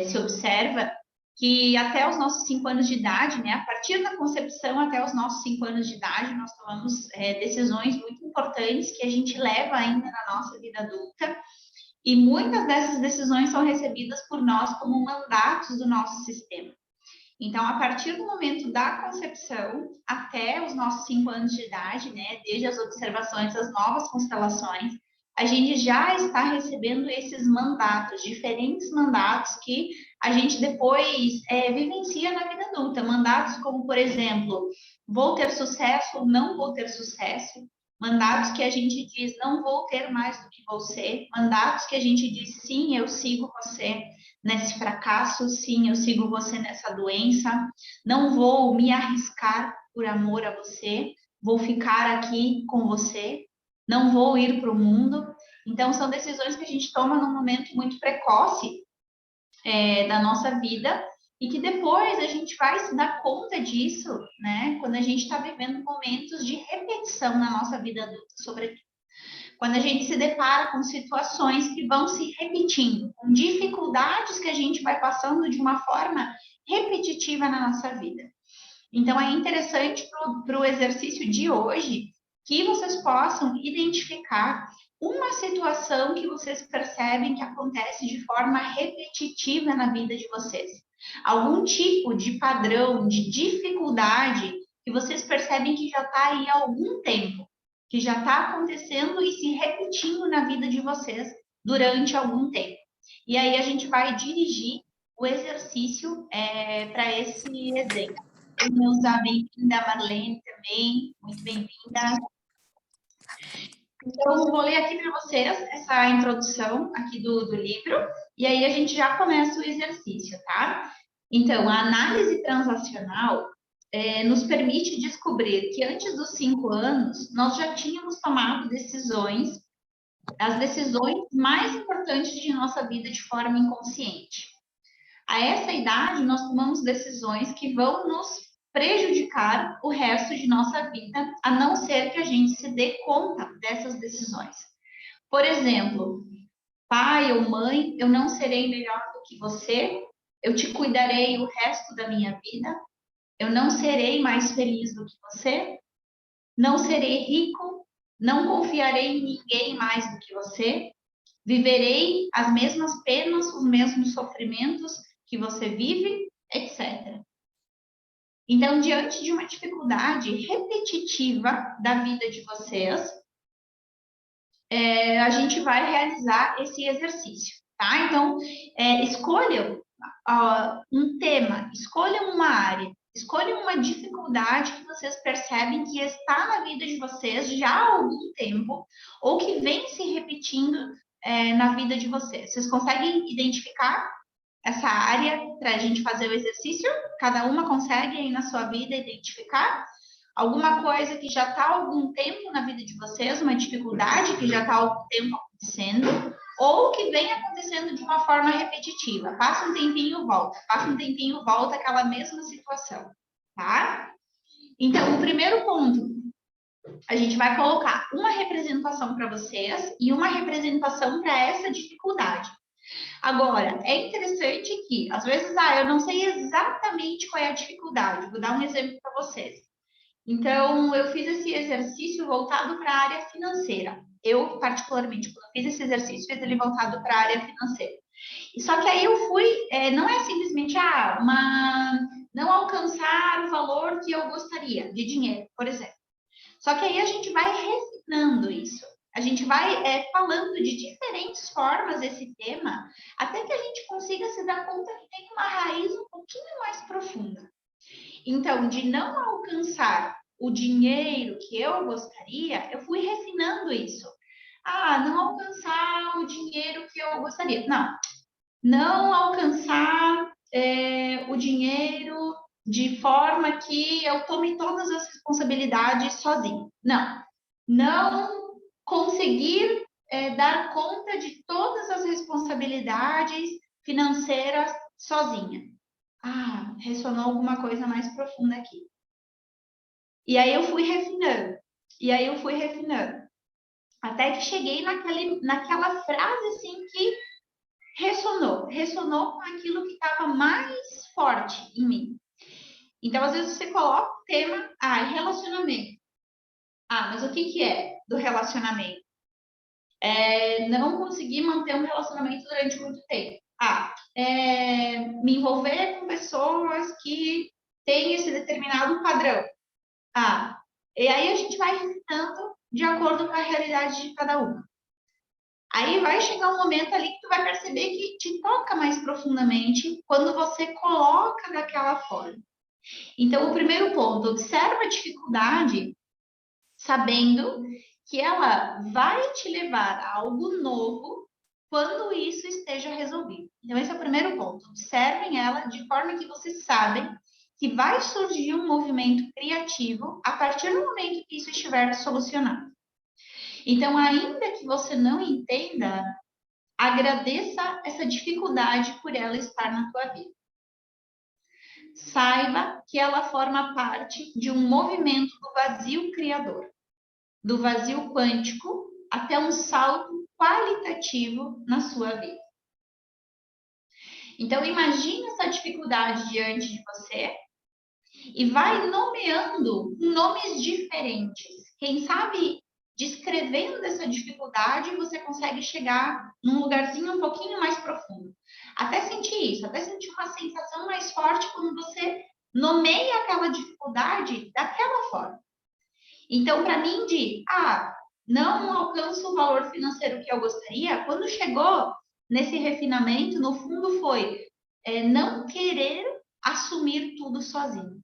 se observa que até os nossos 5 anos de idade, né, a partir da concepção até os nossos 5 anos de idade, nós tomamos decisões muito importantes que a gente leva ainda na nossa vida adulta, e muitas dessas decisões são recebidas por nós como mandatos do nosso sistema. Então, a partir do momento da concepção até os nossos 5 anos de idade, né, desde as observações das novas constelações, a gente já está recebendo esses mandatos, diferentes mandatos que a gente depois vivencia na vida adulta. Mandatos como, por exemplo, vou ter sucesso ou não vou ter sucesso. Mandatos que a gente diz, não vou ter mais do que você. Mandatos que a gente diz, sim, eu sigo você nesse fracasso, sim, eu sigo você nessa doença. Não vou me arriscar por amor a você. Vou ficar aqui com você. Não vou ir para o mundo. Então, são decisões que a gente toma num momento muito precoce da nossa vida e que depois a gente vai se dar conta disso, né? Quando a gente está vivendo momentos de repetição na nossa vida adulta, sobretudo. Quando a gente se depara com situações que vão se repetindo, com dificuldades que a gente vai passando de uma forma repetitiva na nossa vida. Então, é interessante para o exercício de hoje que vocês possam identificar uma situação que vocês percebem que acontece de forma repetitiva na vida de vocês. Algum tipo de padrão, de dificuldade que vocês percebem que já está aí há algum tempo, que já está acontecendo e se repetindo na vida de vocês durante algum tempo. E aí a gente vai dirigir o exercício para esse exemplo. Neuza, bem-vinda, Marlene também, muito bem-vinda. Então, vou ler aqui para vocês essa introdução aqui do livro, e aí a gente já começa o exercício, tá? Então, a análise transacional nos permite descobrir que antes dos 5 anos, nós já tínhamos tomado decisões, as decisões mais importantes de nossa vida de forma inconsciente. A essa idade, nós tomamos decisões que vão nos prejudicar o resto de nossa vida, a não ser que a gente se dê conta dessas decisões. Por exemplo, pai ou mãe, eu não serei melhor do que você, eu te cuidarei o resto da minha vida, eu não serei mais feliz do que você, não serei rico, não confiarei em ninguém mais do que você, viverei as mesmas penas, os mesmos sofrimentos que você vive, etc. Então, diante de uma dificuldade repetitiva da vida de vocês, a gente vai realizar esse exercício, tá? Então, escolham um tema, escolham uma área, escolham uma dificuldade que vocês percebem que está na vida de vocês já há algum tempo, ou que vem se repetindo na vida de vocês. Vocês conseguem identificar essa área para a gente fazer o exercício? Cada uma consegue aí na sua vida identificar alguma coisa que já está há algum tempo na vida de vocês, uma dificuldade que já está há algum tempo acontecendo, ou que vem acontecendo de uma forma repetitiva. Passa um tempinho, volta. Passa um tempinho, volta aquela mesma situação, tá? Então, o primeiro ponto, a gente vai colocar uma representação para vocês e uma representação para essa dificuldade. Agora, é interessante que, às vezes, eu não sei exatamente qual é a dificuldade. Vou dar um exemplo para vocês. Então, eu fiz esse exercício voltado para a área financeira. Eu, particularmente, quando fiz esse exercício, fiz ele voltado para a área financeira. E só que aí eu fui, não é simplesmente, não alcançar o valor que eu gostaria de dinheiro, por exemplo. Só que aí a gente vai refinando isso. A gente vai falando de diferentes formas esse tema, até que a gente consiga se dar conta que tem uma raiz um pouquinho mais profunda. Então, de não alcançar o dinheiro que eu gostaria, eu fui refinando isso. Não alcançar o dinheiro que eu gostaria. Não alcançar o dinheiro de forma que eu tome todas as responsabilidades sozinho. Não conseguir dar conta de todas as responsabilidades financeiras sozinha. Ressonou alguma coisa mais profunda aqui. E aí eu fui refinando. Até que cheguei naquela frase assim que ressonou com aquilo que estava mais forte em mim. Então, às vezes, você coloca o tema, relacionamento. Mas o que é do relacionamento? Não conseguir manter um relacionamento durante muito tempo. Me envolver com pessoas que têm esse determinado padrão. E aí a gente vai recitando de acordo com a realidade de cada um. Aí vai chegar um momento ali que tu vai perceber que te toca mais profundamente quando você coloca daquela forma. Então, o primeiro ponto, observa a dificuldade, sabendo que ela vai te levar a algo novo quando isso esteja resolvido. Então, esse é o primeiro ponto. Observem ela de forma que vocês sabem que vai surgir um movimento criativo a partir do momento que isso estiver solucionado. Então, ainda que você não entenda, agradeça essa dificuldade por ela estar na tua vida. Saiba que ela forma parte de um movimento do vazio criador, do vazio quântico até um salto qualitativo na sua vida. Então, imagine essa dificuldade diante de você e vai nomeando nomes diferentes. Quem sabe, descrevendo essa dificuldade, você consegue chegar num lugarzinho um pouquinho mais profundo. Até sentir isso, até sentir uma sensação mais forte quando você nomeia aquela dificuldade daquela forma. Então, para mim, não alcanço o valor financeiro que eu gostaria, quando chegou nesse refinamento, no fundo foi não querer assumir tudo sozinho.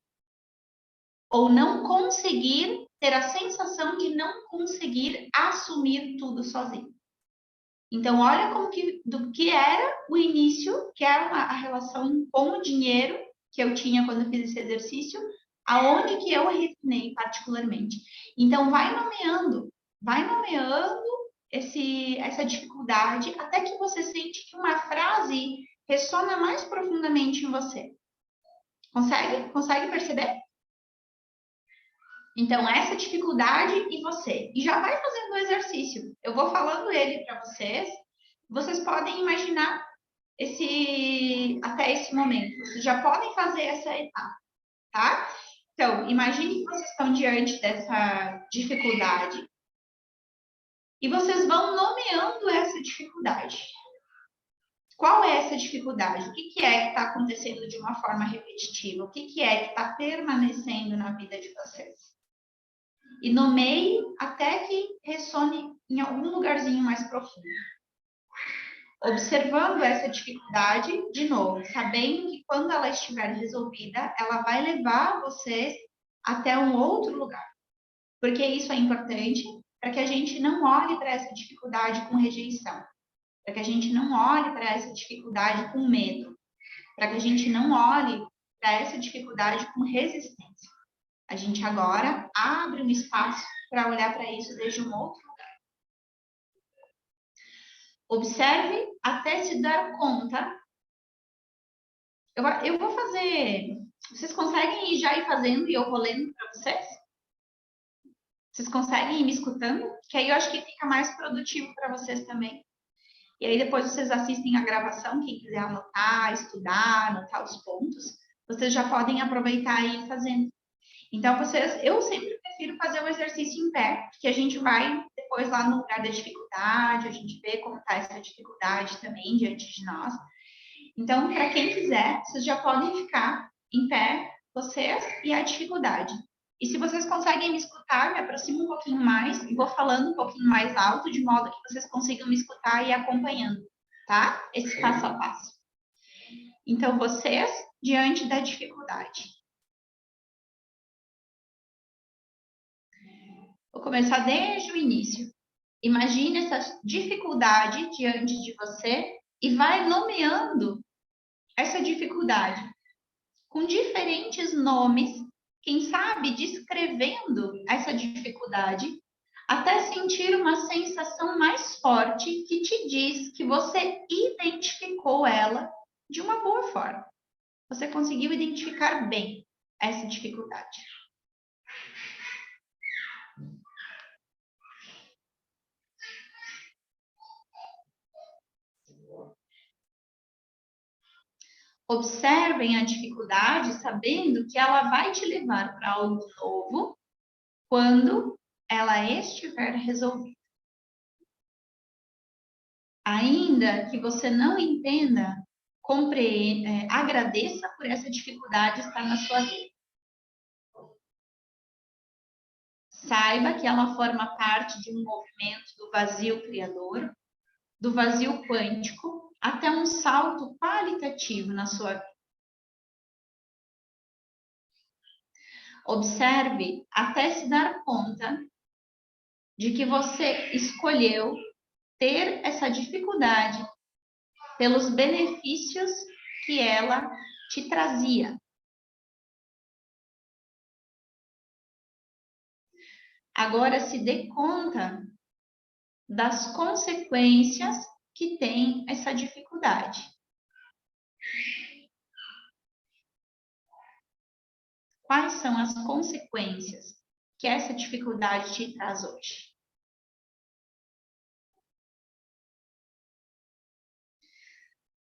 Ou não conseguir ter a sensação de não conseguir assumir tudo sozinho. Então, olha do que era o início, que era a relação com o dinheiro que eu tinha quando eu fiz esse exercício, aonde que eu refinei particularmente. Então, vai nomeando essa dificuldade até que você sente que uma frase ressona mais profundamente em você. Consegue perceber? Então, essa dificuldade e você. E já vai fazendo o exercício. Eu vou falando ele para vocês. Vocês podem imaginar até esse momento. Vocês já podem fazer essa etapa, tá? Então, imagine que vocês estão diante dessa dificuldade e vocês vão nomeando essa dificuldade. Qual é essa dificuldade? O que é que está acontecendo de uma forma repetitiva? O que é que está permanecendo na vida de vocês? E nomeie até que ressone em algum lugarzinho mais profundo. Observando essa dificuldade, de novo, sabendo que quando ela estiver resolvida, ela vai levar vocês até um outro lugar. Porque isso é importante para que a gente não olhe para essa dificuldade com rejeição, para que a gente não olhe para essa dificuldade com medo, para que a gente não olhe para essa dificuldade com resistência. A gente agora abre um espaço para olhar para isso desde um outro lugar. Observe até se dar conta. Eu vou fazer. Vocês conseguem já ir fazendo e eu vou lendo para vocês? Vocês conseguem ir me escutando? Que aí eu acho que fica mais produtivo para vocês também. E aí depois vocês assistem a gravação, quem quiser anotar, estudar, anotar os pontos, vocês já podem aproveitar e ir fazendo. Então, eu sempre prefiro fazer o exercício em pé, porque a gente vai depois lá no lugar da dificuldade, a gente vê como está essa dificuldade também diante de nós. Então, para quem quiser, vocês já podem ficar em pé, vocês e a dificuldade. E se vocês conseguem me escutar, me aproximo um pouquinho mais e vou falando um pouquinho mais alto, de modo que vocês consigam me escutar e ir acompanhando, tá? Esse passo a passo. Então, vocês diante da dificuldade. Vou começar desde o início. Imagine essa dificuldade diante de você e vai nomeando essa dificuldade com diferentes nomes, quem sabe descrevendo essa dificuldade, até sentir uma sensação mais forte que te diz que você identificou ela de uma boa forma. Você conseguiu identificar bem essa dificuldade. Observem a dificuldade, sabendo que ela vai te levar para algo novo quando ela estiver resolvida. Ainda que você não entenda, compreenda, agradeça por essa dificuldade estar na sua vida. Saiba que ela forma parte de um movimento do vazio criador, do vazio quântico, até um salto qualitativo na sua vida. Observe até se dar conta de que você escolheu ter essa dificuldade pelos benefícios que ela te trazia. Agora se dê conta das consequências que tem essa dificuldade. Quais são as consequências que essa dificuldade te traz hoje?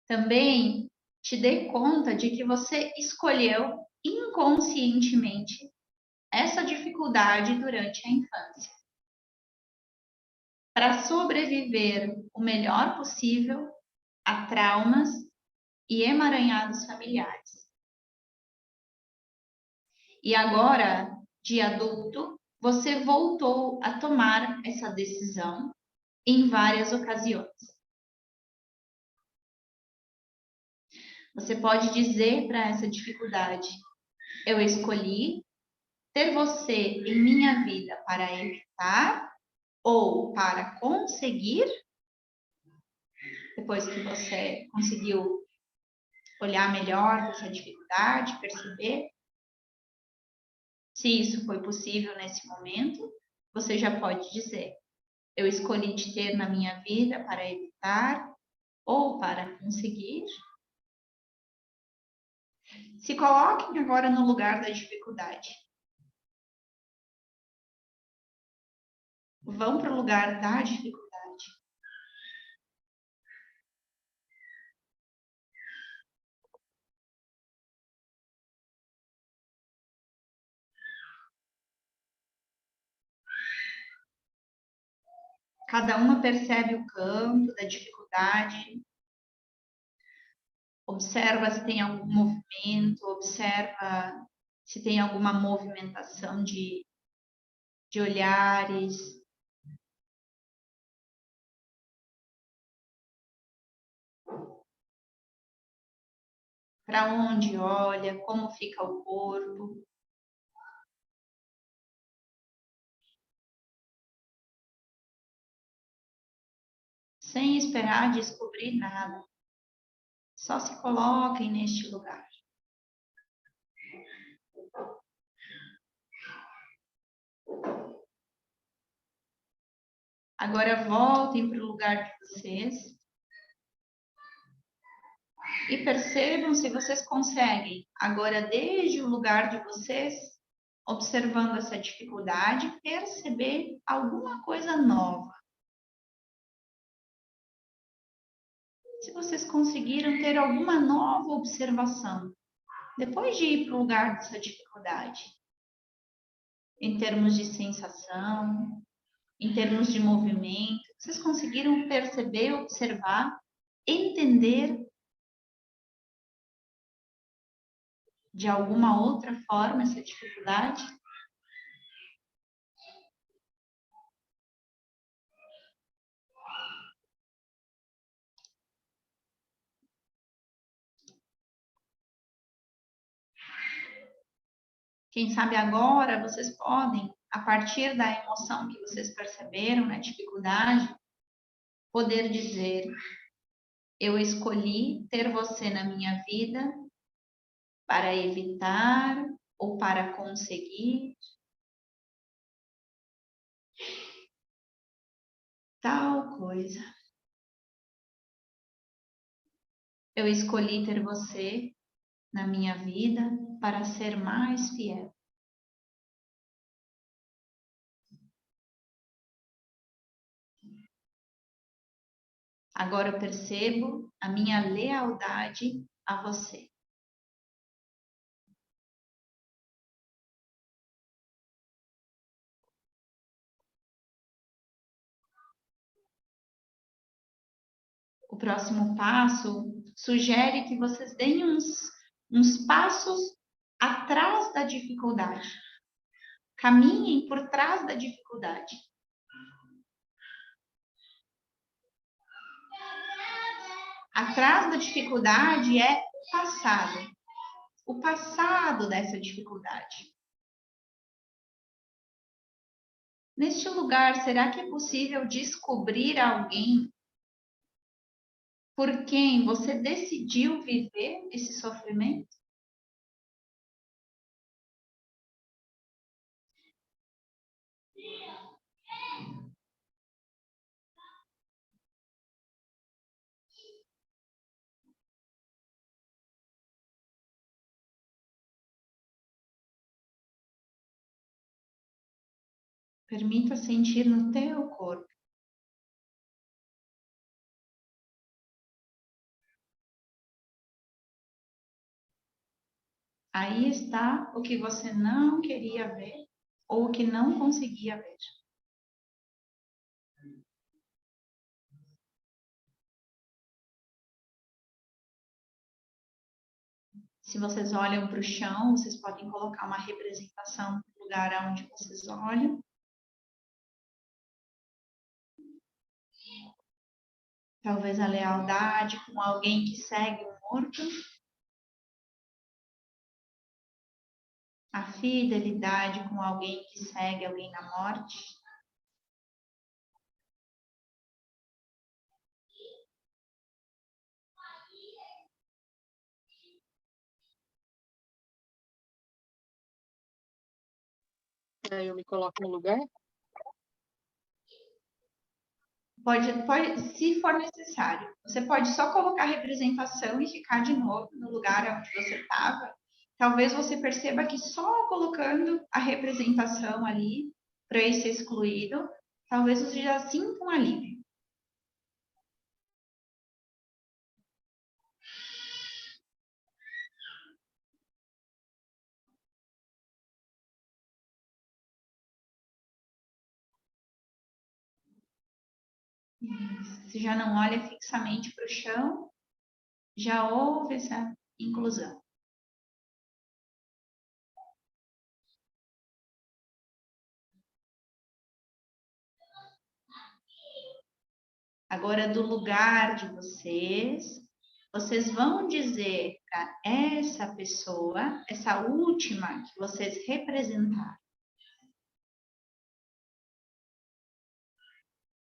Também te dê conta de que você escolheu inconscientemente essa dificuldade durante a infância, para sobreviver o melhor possível a traumas e emaranhados familiares. E agora, de adulto, você voltou a tomar essa decisão em várias ocasiões. Você pode dizer para essa dificuldade: eu escolhi ter você em minha vida para evitar ou para conseguir, depois que você conseguiu olhar melhor essa dificuldade, perceber se isso foi possível nesse momento, você já pode dizer: eu escolhi te ter na minha vida para evitar ou para conseguir. Se coloquem agora no lugar da dificuldade. Vão para o lugar da dificuldade. Cada uma percebe o campo da dificuldade. Observa se tem algum movimento, observa se tem alguma movimentação de olhares. Para onde olha, como fica o corpo. Sem esperar descobrir nada. Só se coloquem neste lugar. Agora voltem para o lugar de vocês e percebam se vocês conseguem, agora desde o lugar de vocês, observando essa dificuldade, perceber alguma coisa nova. Se vocês conseguiram ter alguma nova observação, depois de ir para o lugar dessa dificuldade, em termos de sensação, em termos de movimento, vocês conseguiram perceber, observar, entender de alguma outra forma essa dificuldade? Quem sabe agora vocês podem, a partir da emoção que vocês perceberam na dificuldade, poder dizer: eu escolhi ter você na minha vida para evitar ou para conseguir tal coisa. Eu escolhi ter você na minha vida para ser mais fiel. Agora eu percebo a minha lealdade a você. O próximo passo sugere que vocês deem uns passos atrás da dificuldade. Caminhem por trás da dificuldade. Atrás da dificuldade é o passado. O passado dessa dificuldade. Neste lugar, será que é possível descobrir alguém por quem você decidiu viver esse sofrimento? Permita sentir no teu corpo. Aí está o que você não queria ver ou o que não conseguia ver. Se vocês olham para o chão, vocês podem colocar uma representação no lugar onde vocês olham. Talvez a lealdade com alguém que segue o morto. A fidelidade com alguém que segue alguém na morte. Aí eu me coloco no lugar? Pode, se for necessário. Você pode só colocar a representação e ficar de novo no lugar onde você estava. Talvez você perceba que só colocando a representação ali, para ele ser excluído, talvez você já sinta um alívio. Se já não olha fixamente para o chão, já houve essa inclusão. Agora, do lugar de vocês vão dizer para essa pessoa, essa última que vocês representaram,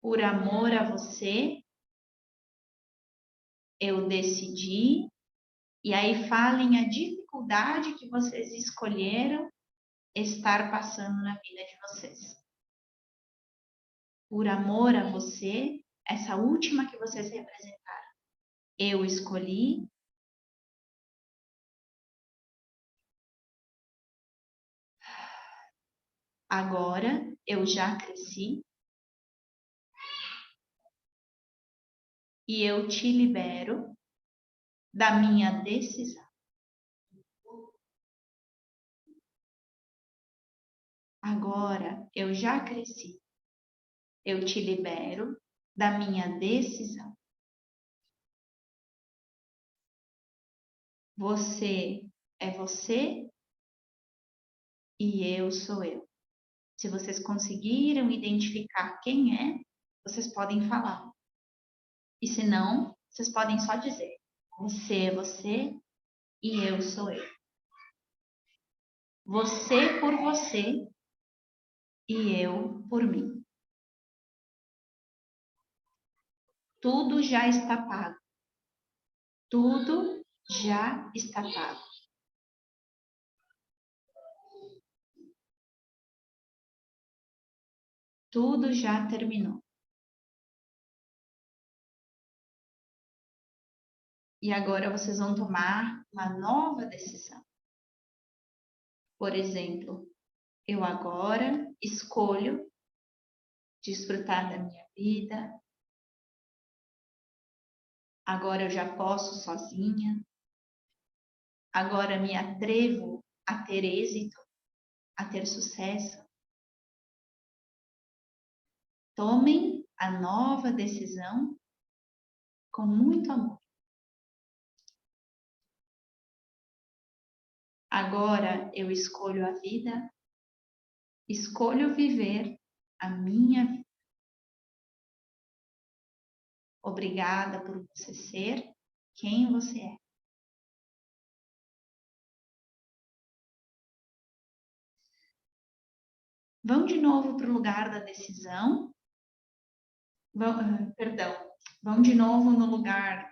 por amor a você, eu decidi, e aí falem a dificuldade que vocês escolheram estar passando na vida de vocês. Por amor a você, essa última que vocês representaram, eu escolhi. Agora eu já cresci e eu te libero da minha decisão. Agora eu já cresci. Eu te libero da minha decisão. Você é você e eu sou eu. Se vocês conseguiram identificar quem é, vocês podem falar. E se não, vocês podem só dizer: você é você e eu sou eu. Você por você e eu por mim. Tudo já está pago. Tudo já está pago. Tudo já terminou. E agora vocês vão tomar uma nova decisão. Por exemplo, eu agora escolho desfrutar da minha vida, Agora eu já posso sozinha. Agora me atrevo a ter êxito, a ter sucesso. Tomem a nova decisão com muito amor. Agora eu escolho a vida, escolho viver a minha vida. Obrigada por você ser quem você é. Vão de novo para o lugar da decisão. Vão de novo no lugar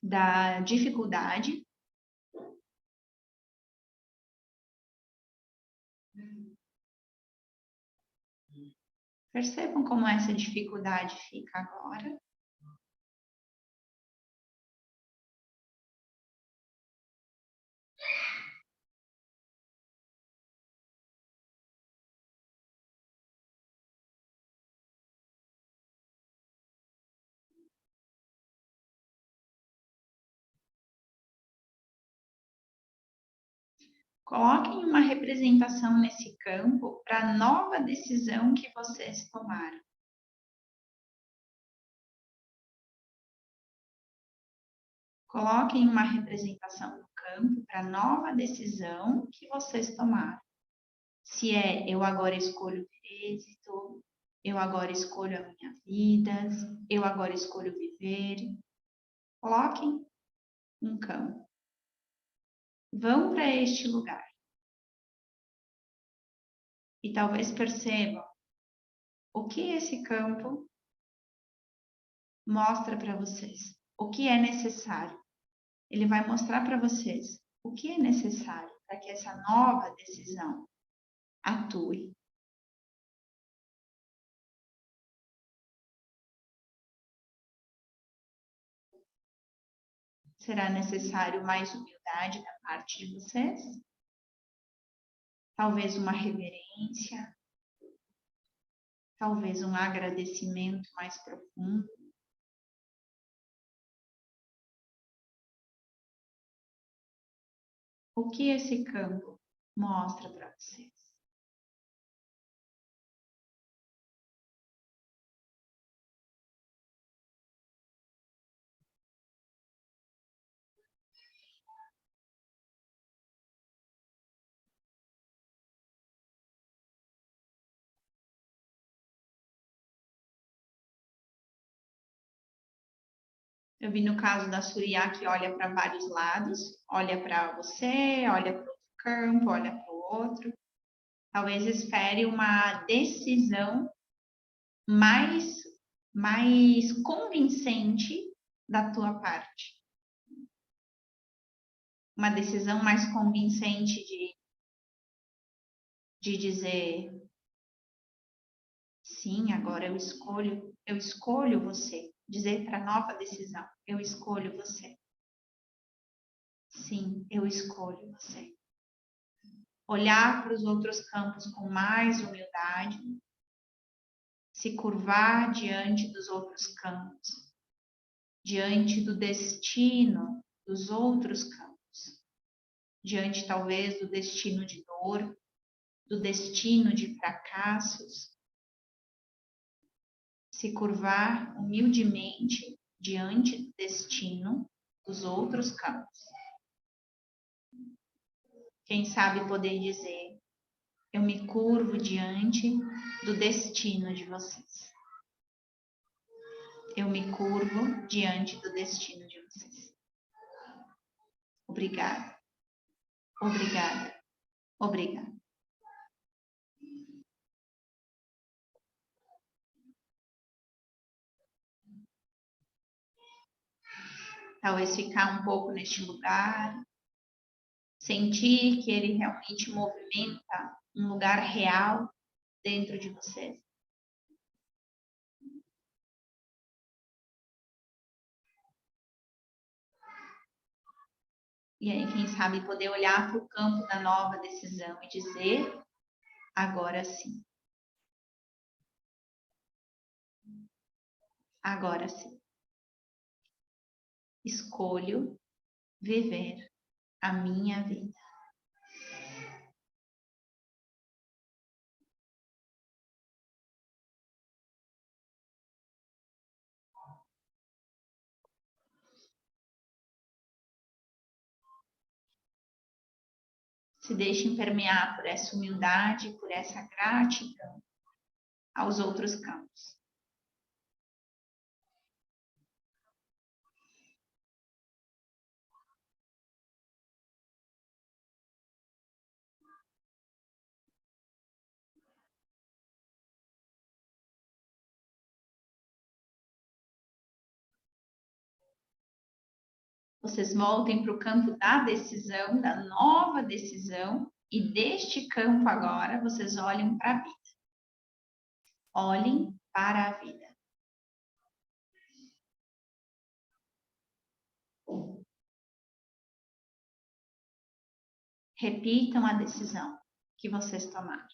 da dificuldade. Percebam como essa dificuldade fica agora. Coloquem uma representação nesse campo para a nova decisão que vocês tomaram. Coloquem uma representação no campo para a nova decisão que vocês tomaram. Se é eu agora escolho ter êxito, eu agora escolho a minha vida, eu agora escolho viver. Coloquem um campo. Vão para este lugar. E talvez percebam o que esse campo mostra para vocês. O que é necessário. Ele vai mostrar para vocês o que é necessário para que essa nova decisão atue. Será necessário mais humildade da parte de vocês? Talvez uma reverência? Talvez um agradecimento mais profundo? O que esse campo mostra para vocês? Eu vi no caso da Surya que olha para vários lados, olha para você, olha para o campo, olha para o outro. Talvez espere uma decisão mais convincente da tua parte. Uma decisão mais convincente de dizer sim, agora eu escolho você. Dizer para a nova decisão, eu escolho você. Sim, eu escolho você. Olhar para os outros campos com mais humildade, se curvar diante dos outros campos, diante do destino dos outros campos, diante talvez do destino de dor, do destino de fracassos, se curvar humildemente diante do destino dos outros campos. Quem sabe poder dizer, eu me curvo diante do destino de vocês. Eu me curvo diante do destino de vocês. Obrigada. Obrigada. Obrigada. Talvez ficar um pouco neste lugar, sentir que ele realmente movimenta um lugar real dentro de você. E aí, quem sabe, poder olhar para o campo da nova decisão e dizer, agora sim. Agora sim. escolho viver a minha vida. Se deixem permear por essa humildade, por essa gratidão aos outros campos. Vocês voltem para o campo da decisão, da nova decisão, e deste campo agora vocês olhem para a vida. Olhem para a vida. Repitam a decisão que vocês tomaram.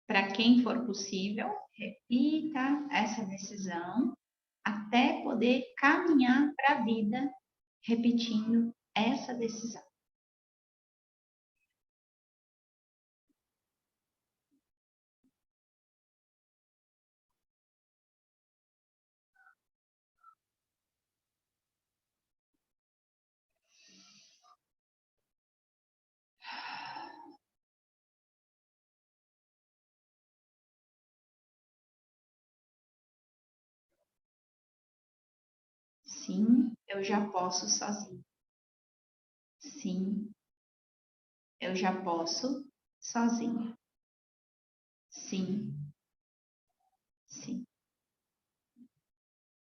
Para quem for possível, repita essa decisão até poder caminhar para a vida repetindo essa decisão. Sim, eu já posso sozinho. Sim, eu já posso sozinha. Sim, sim,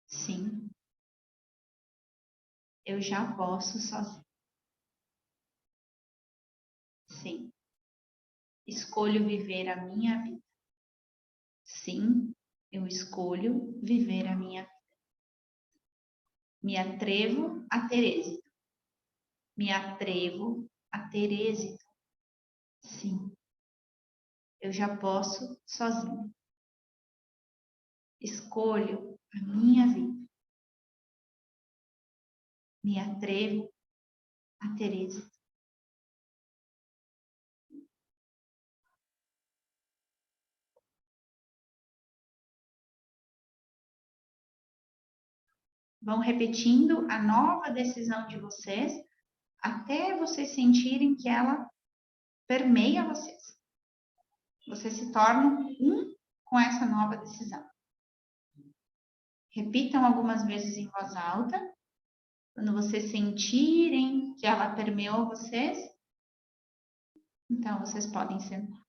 sim, eu já posso sozinha. Sim, escolho viver a minha vida. Sim, eu escolho viver a minha vida. Me atrevo a ter êxito. Me atrevo a ter êxito. Sim, eu já posso sozinho. Escolho a minha vida. Me atrevo a ter êxito. Vão repetindo a nova decisão de vocês até vocês sentirem que ela permeia vocês. Vocês se tornam um com essa nova decisão. Repitam algumas vezes em voz alta. Quando vocês sentirem que ela permeou vocês, então vocês podem sentar.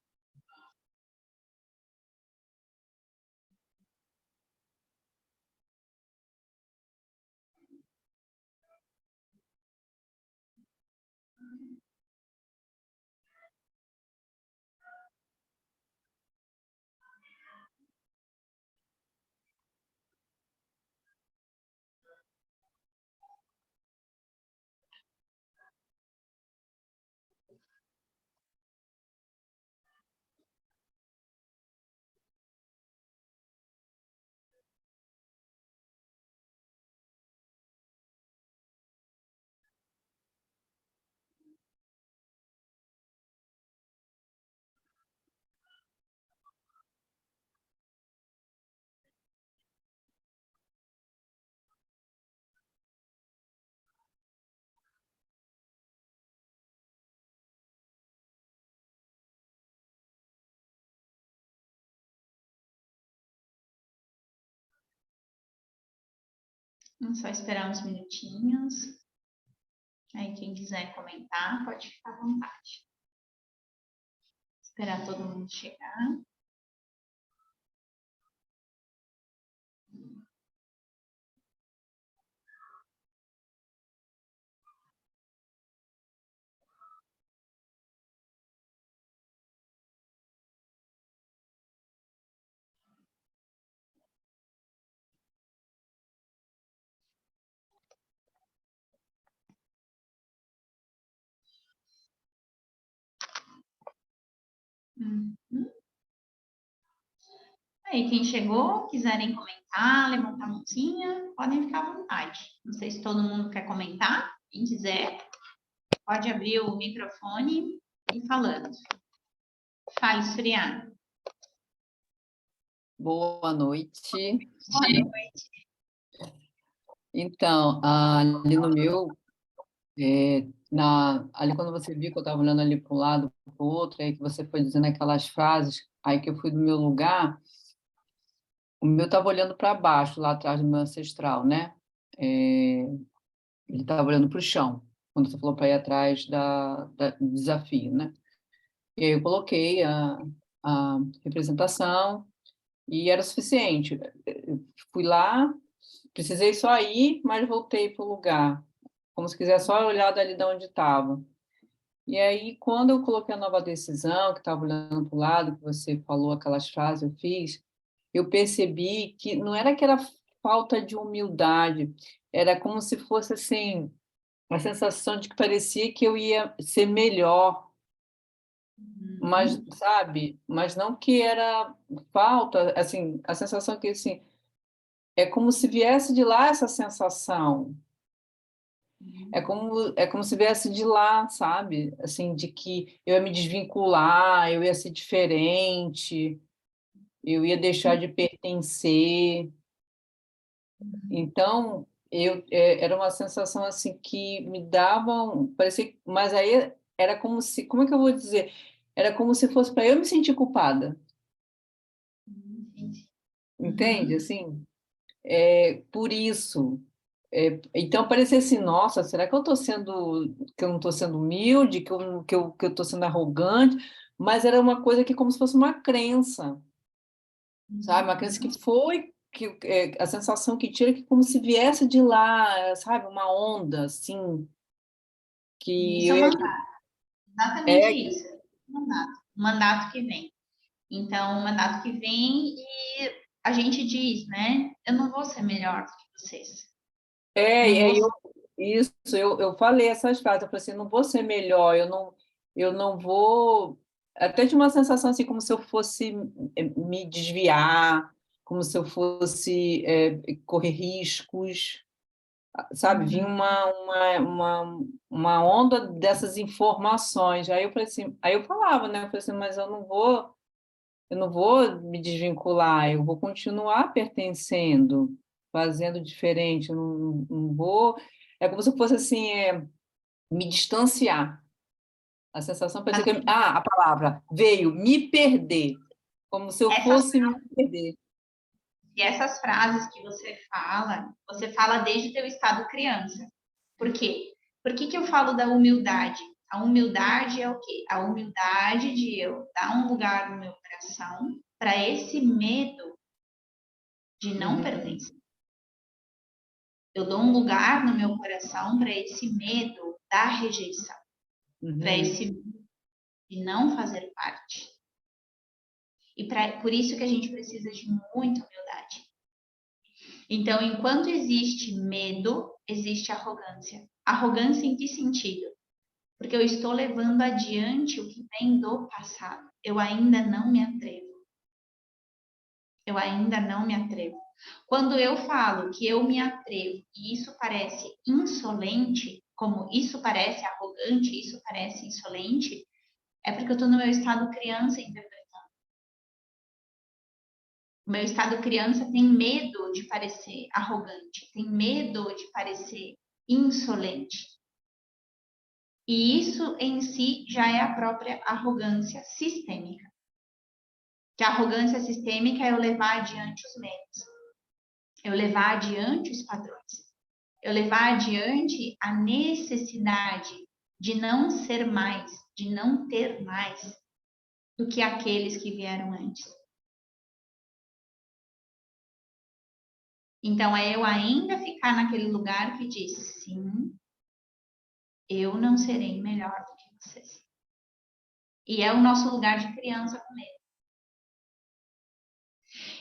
Vamos só esperar uns minutinhos. Aí quem quiser comentar, pode ficar à vontade. Esperar todo mundo chegar. Uhum. Aí, quem chegou, quiserem comentar, levantar a mãozinha, podem ficar à vontade. Não sei se todo mundo quer comentar. Quem quiser, pode abrir o microfone e ir falando. Fale, Suriana. Boa noite. Boa noite. Então, ali no meu, ali quando você viu que eu estava olhando ali para um lado, para o outro, aí que você foi dizendo aquelas frases, aí que eu fui do meu lugar, o meu estava olhando para baixo, lá atrás do meu ancestral, né? Ele estava olhando para o chão, quando você falou para ir atrás do desafio, né? E aí eu coloquei a representação e era suficiente. Eu fui lá, precisei só ir, mas voltei para o lugar, como se quisesse só olhar dali de onde estava. E aí, quando eu coloquei a nova decisão, que estava olhando para o lado, que você falou aquelas frases, eu fiz, eu percebi que não era que era falta de humildade, era como se fosse assim, a sensação de que parecia que eu ia ser melhor, mas, sabe, mas não que era falta, assim, a sensação que, assim, é como se viesse de lá essa sensação, é como se viesse de lá, sabe? Assim, de que eu ia me desvincular, eu ia ser diferente, eu ia deixar de pertencer. Então, era uma sensação assim que me davam, parecia, mas aí era como se, como é que eu vou dizer? Era como se fosse para eu me sentir culpada, entende? Assim, por isso. Então parecia assim, nossa, será que eu estou sendo, que eu não estou sendo humilde, que eu estou sendo arrogante? Mas era uma coisa que como se fosse uma crença, sabe? Uma crença que foi a sensação que tira que como se viesse de lá, sabe? Uma onda assim que Isso é eu um ia, mandato, exatamente é, isso. Um mandato que vem. Então, um mandato que vem e a gente diz, né? Eu não vou ser melhor do que vocês. Não é, vou e eu falei essas frases, eu falei assim, não vou ser melhor, eu não vou, até de uma sensação assim, como se eu fosse me desviar, como se eu fosse correr riscos, sabe? Vinha uma onda dessas informações, aí eu falei assim, aí eu falava, né? Eu falei assim, mas eu não vou me desvincular, eu vou continuar pertencendo, fazendo diferente, eu não vou. É como se fosse assim, me distanciar. A sensação parecia que. A palavra veio, me perder, como se eu essas fosse me perder. E essas frases que você fala desde o teu estado criança. Por quê? Por que eu falo da humildade? A humildade é o quê? A humildade de eu dar um lugar no meu coração para esse medo de não Uhum, pertencer. Eu dou um lugar no meu coração para esse medo da rejeição, para uhum, esse medo de não fazer parte. E por isso que a gente precisa de muita humildade. Então, enquanto existe medo, existe arrogância. Arrogância em que sentido? Porque eu estou levando adiante o que vem do passado. Eu ainda não me atrevo. Eu ainda não me atrevo. Quando eu falo que eu me atrevo e isso parece insolente, como isso parece arrogante, isso parece insolente, é porque eu estou no meu estado criança interpretando. O meu estado criança tem medo de parecer arrogante, tem medo de parecer insolente. E isso em si já é a própria arrogância sistêmica. Que a arrogância sistêmica é eu levar adiante os medos, eu levar adiante os padrões, eu levar adiante a necessidade de não ser mais, de não ter mais do que aqueles que vieram antes. Então é eu ainda ficar naquele lugar que diz: sim, eu não serei melhor do que vocês. E é o nosso lugar de criança com medo.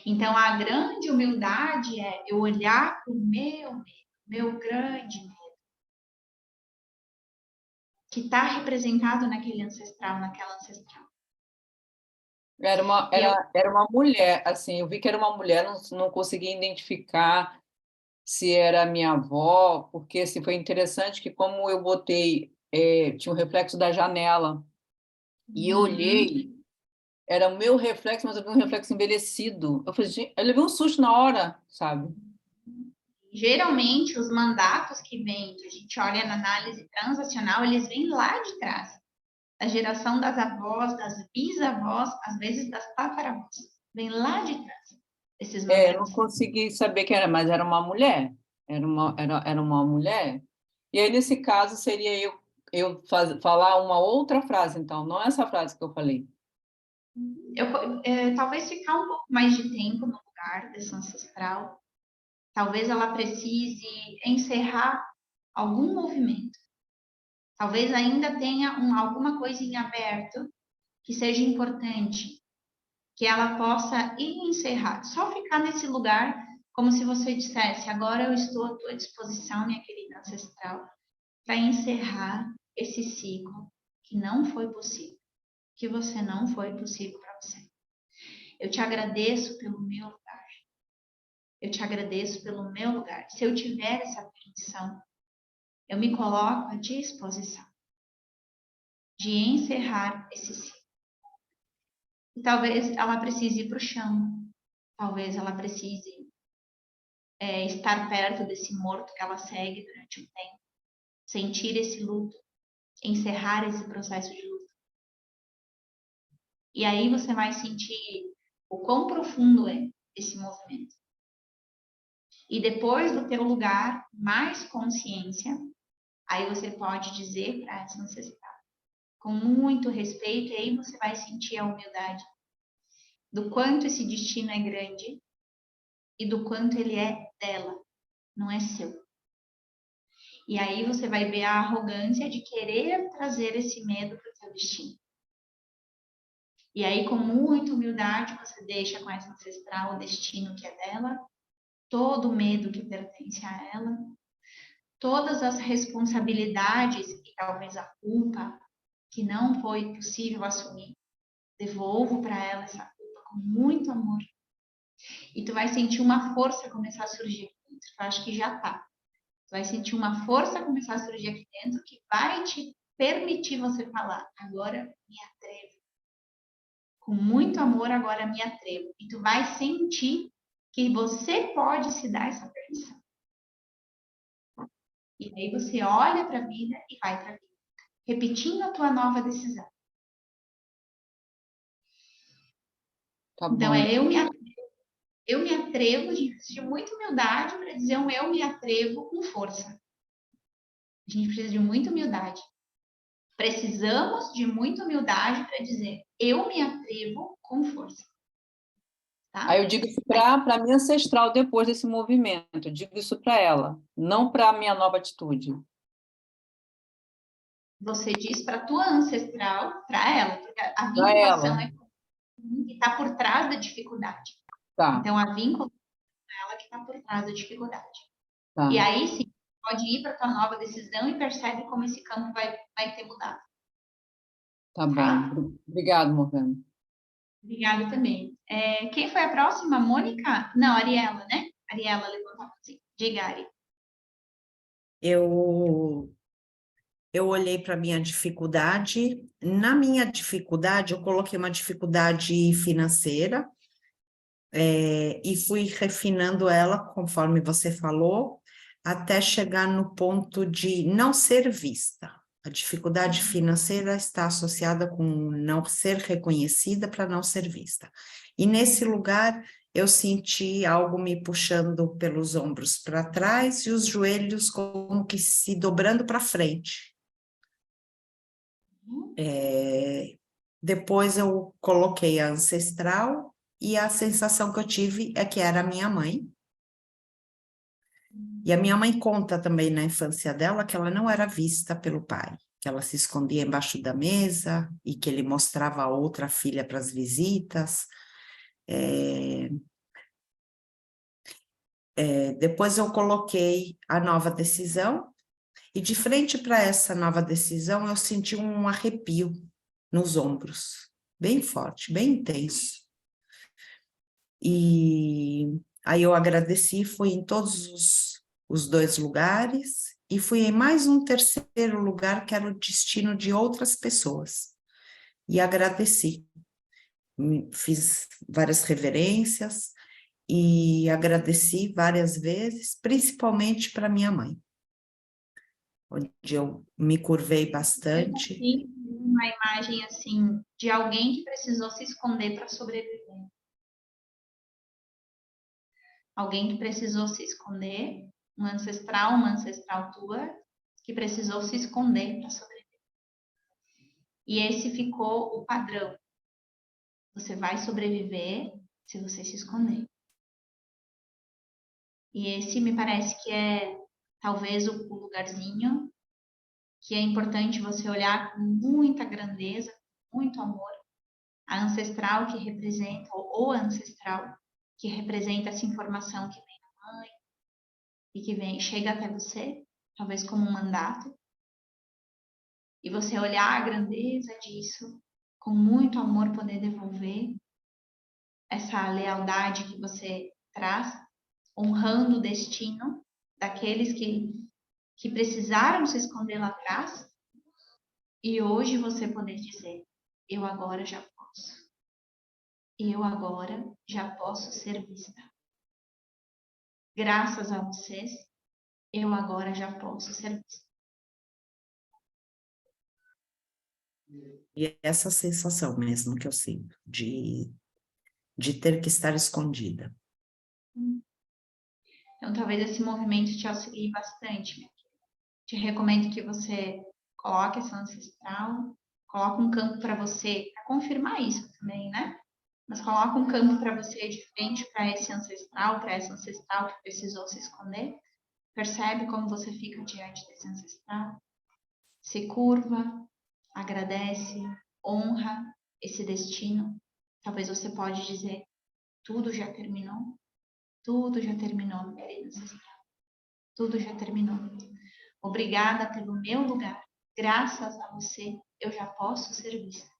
Então, a grande humildade é eu olhar para o meu medo, meu grande medo, que está representado naquele ancestral, naquela ancestral. Era uma mulher, assim, eu vi que era uma mulher, não conseguia identificar se era minha avó, porque assim, foi interessante que como eu botei, tinha um reflexo da janela, e eu Uhum. olhei, era o meu reflexo, mas eu vi um reflexo envelhecido. Eu falei, gente, eu levei um susto na hora, sabe? Geralmente, os mandatos que vêm, que a gente olha na análise transacional, eles vêm lá de trás. A geração das avós, das bisavós, às vezes das tataravós. Vem lá de trás, esses Eu mandatos. não consegui saber quem era, mas era uma mulher. Era uma mulher. E aí, nesse caso, seria falar uma outra frase, então, não essa frase que eu falei. Talvez ficar um pouco mais de tempo no lugar dessa ancestral. Talvez ela precise encerrar algum movimento. Talvez ainda tenha alguma coisa em aberto que seja importante, que ela possa ir encerrar. Só ficar nesse lugar como se você dissesse: agora eu estou à tua disposição, minha querida ancestral, para encerrar esse ciclo que não foi possível, que você não foi possível para você. Eu te agradeço pelo meu lugar. Eu te agradeço pelo meu lugar. Se eu tiver essa permissão, eu me coloco à disposição de encerrar esse ciclo. E talvez ela precise ir para o chão. Talvez ela precise estar perto desse morto que ela segue durante um tempo. Sentir esse luto. Encerrar esse processo de luto. E aí você vai sentir o quão profundo é esse movimento. E depois do teu lugar, mais consciência, aí você pode dizer para essa ancestral, com muito respeito, e aí você vai sentir a humildade do quanto esse destino é grande e do quanto ele é dela, não é seu. E aí você vai ver a arrogância de querer trazer esse medo para o teu destino. E aí, com muita humildade, você deixa com essa ancestral o destino que é dela, todo o medo que pertence a ela, todas as responsabilidades e talvez a culpa que não foi possível assumir. Devolvo para ela essa culpa com muito amor. E tu vai sentir uma força começar a surgir aqui dentro. Eu acho que já tá. Tu vai sentir uma força começar a surgir aqui dentro que vai te permitir você falar: agora me atrevo. Com muito amor, agora me atrevo. E tu vai sentir que você pode se dar essa permissão. E aí você olha para a vida e vai para a vida, repetindo a tua nova decisão. Tá Então, bom. eu me atrevo de muita humildade para dizer um eu me atrevo com força. A gente precisa de muita humildade. Precisamos de muita humildade para dizer eu me atrevo com força. Tá? Aí eu digo isso para a minha ancestral depois desse movimento, eu digo isso para ela, não para a minha nova atitude. Você diz para a tua ancestral, para ela, porque a Para vinculação ela. é que está por trás da dificuldade. Tá, Então, a vinculação é ela que está por trás da dificuldade. tá. E aí, sim, pode ir para a tua nova decisão e percebe como esse campo vai ter mudado. Tá Tá? bom. Obrigado, Morgana. Obrigada também. Quem foi a próxima? Mônica? Não, Ariela, né? Ariela levantou a mãozinha. Diga, Ari. Eu olhei para a minha dificuldade. Na minha dificuldade, eu coloquei uma dificuldade financeira e fui refinando ela, conforme você falou, até chegar no ponto de não ser vista. A dificuldade financeira está associada com não ser reconhecida para não ser vista. E nesse lugar, eu senti algo me puxando pelos ombros para trás e os joelhos como que se dobrando para frente. Depois eu coloquei a ancestral e a sensação que eu tive é que era a minha mãe. E a minha mãe conta também na infância dela que ela não era vista pelo pai, que ela se escondia embaixo da mesa e que ele mostrava a outra filha para as visitas. Depois eu coloquei a nova decisão e de frente para essa nova decisão eu senti um arrepio nos ombros. bem forte, bem intenso. E aí eu agradeci, fui em todos os 2 lugares e fui em mais um terceiro lugar que era o destino de outras pessoas. E agradeci. Fiz várias reverências e agradeci várias vezes, principalmente para minha mãe, onde eu me curvei bastante. Sim, uma imagem assim de alguém que precisou se esconder para sobreviver. Alguém que precisou se esconder, uma ancestral tua, que precisou se esconder para sobreviver. E esse ficou o padrão. Você vai sobreviver se você se esconder. E esse me parece que é talvez o lugarzinho que é importante você olhar com muita grandeza, muito amor, a ancestral que representa, ou a ancestral que representa essa informação que vem da mãe e que chega até você, talvez como um mandato, e você olhar a grandeza disso, com muito amor poder devolver essa lealdade que você traz, honrando o destino daqueles que precisaram se esconder lá atrás, e hoje você poder dizer, eu agora já posso. Eu agora já posso ser vista. Graças a vocês, eu agora já posso ser vista. E essa sensação mesmo que eu sinto, de ter que estar escondida. Então, talvez esse movimento te auxilie bastante. Minha querida. Te recomendo que você coloque essa ancestral, coloque um campo para você, para confirmar isso também, né? Mas coloca um campo para você de frente para esse ancestral, para essa ancestral que precisou se esconder. Percebe como você fica diante desse ancestral? Se curva, agradece, honra esse destino. Talvez você pode dizer, tudo já terminou? Tudo já terminou, meu querido ancestral. Tudo já terminou. Obrigada pelo meu lugar. Graças a você, eu já posso ser vista.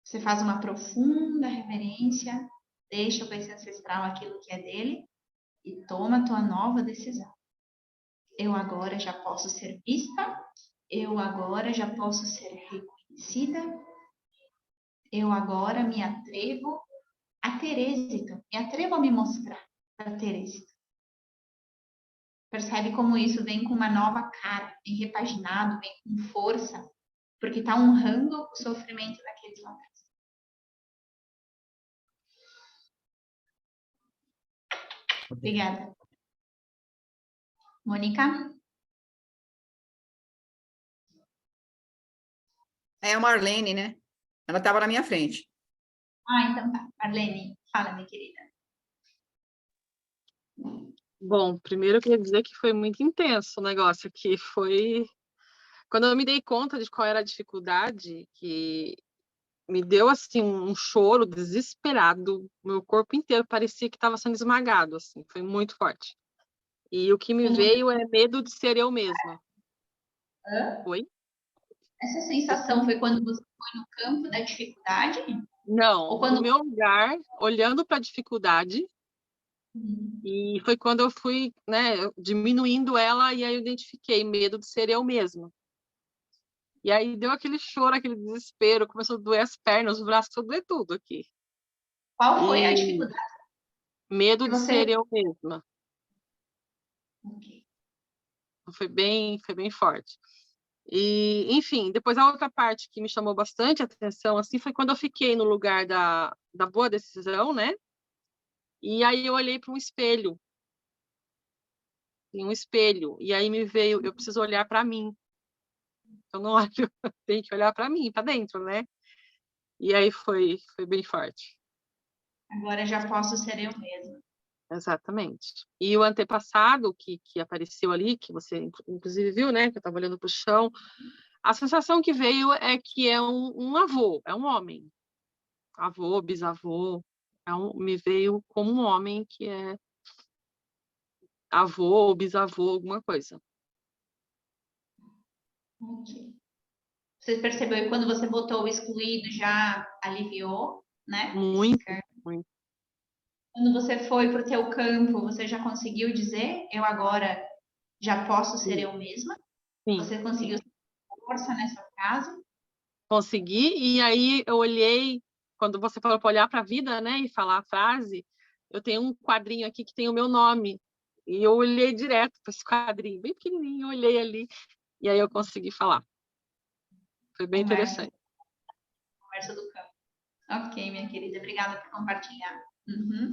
Você faz uma profunda reverência, deixa com esse ancestral aquilo que é dele e toma a tua nova decisão. Eu agora já posso ser vista, eu agora já posso ser reconhecida, eu agora me atrevo a ter êxito, me atrevo a me mostrar para ter êxito. Percebe como isso vem com uma nova cara, vem repaginado, vem com força, porque está honrando o sofrimento daqueles lá atrás. Obrigada. Mônica? É a Marlene, né? Ela estava na minha frente. Ah, então tá. Marlene, fala, minha querida. Bom, primeiro eu queria dizer que foi muito intenso o negócio aqui. Foi quando eu me dei conta de qual era a dificuldade, que me deu assim um choro desesperado. Meu corpo inteiro parecia que estava sendo esmagado, assim. Foi muito forte. E o que me veio é medo de ser eu mesma. Oi? Essa sensação foi quando você foi no campo da dificuldade? Não, Ou quando... no meu lugar, olhando para a dificuldade, e foi quando eu fui, né, diminuindo ela, e aí eu identifiquei medo de ser eu mesma. E aí deu aquele choro, aquele desespero, começou a doer as pernas, os braços, doer tudo aqui. Qual foi a dificuldade? Medo de Você... ser eu mesma. Okay. Foi bem forte. E, enfim, depois a outra parte que me chamou bastante atenção assim foi quando eu fiquei no lugar da boa decisão, né? E aí eu olhei para um espelho. Tem um espelho. E aí me veio, eu preciso olhar para mim. Eu não olho, tenho que olhar para mim, para dentro, né? E aí foi bem forte. Agora já posso ser eu mesma. Exatamente. E o antepassado que apareceu ali, que você inclusive viu, né? Que eu estava olhando para o chão. A sensação que veio é que é um avô, é um homem. Avô, bisavô. Me veio como um homem que é avô ou bisavô, alguma coisa. Ok. Você percebeu que quando você botou o excluído já aliviou, né? Muito, muito. Quando você foi para o teu campo, você já conseguiu dizer, eu agora já posso ser eu mesma? Sim. Você conseguiu força nessa frase? Consegui, e aí eu olhei, quando você falou para olhar para a vida, né, e falar a frase, eu tenho um quadrinho aqui que tem o meu nome, e eu olhei direto para esse quadrinho, bem pequenininho, eu olhei ali, e aí eu consegui falar. Foi bem interessante. Conversa do campo. Ok, minha querida, obrigada por compartilhar. Uhum.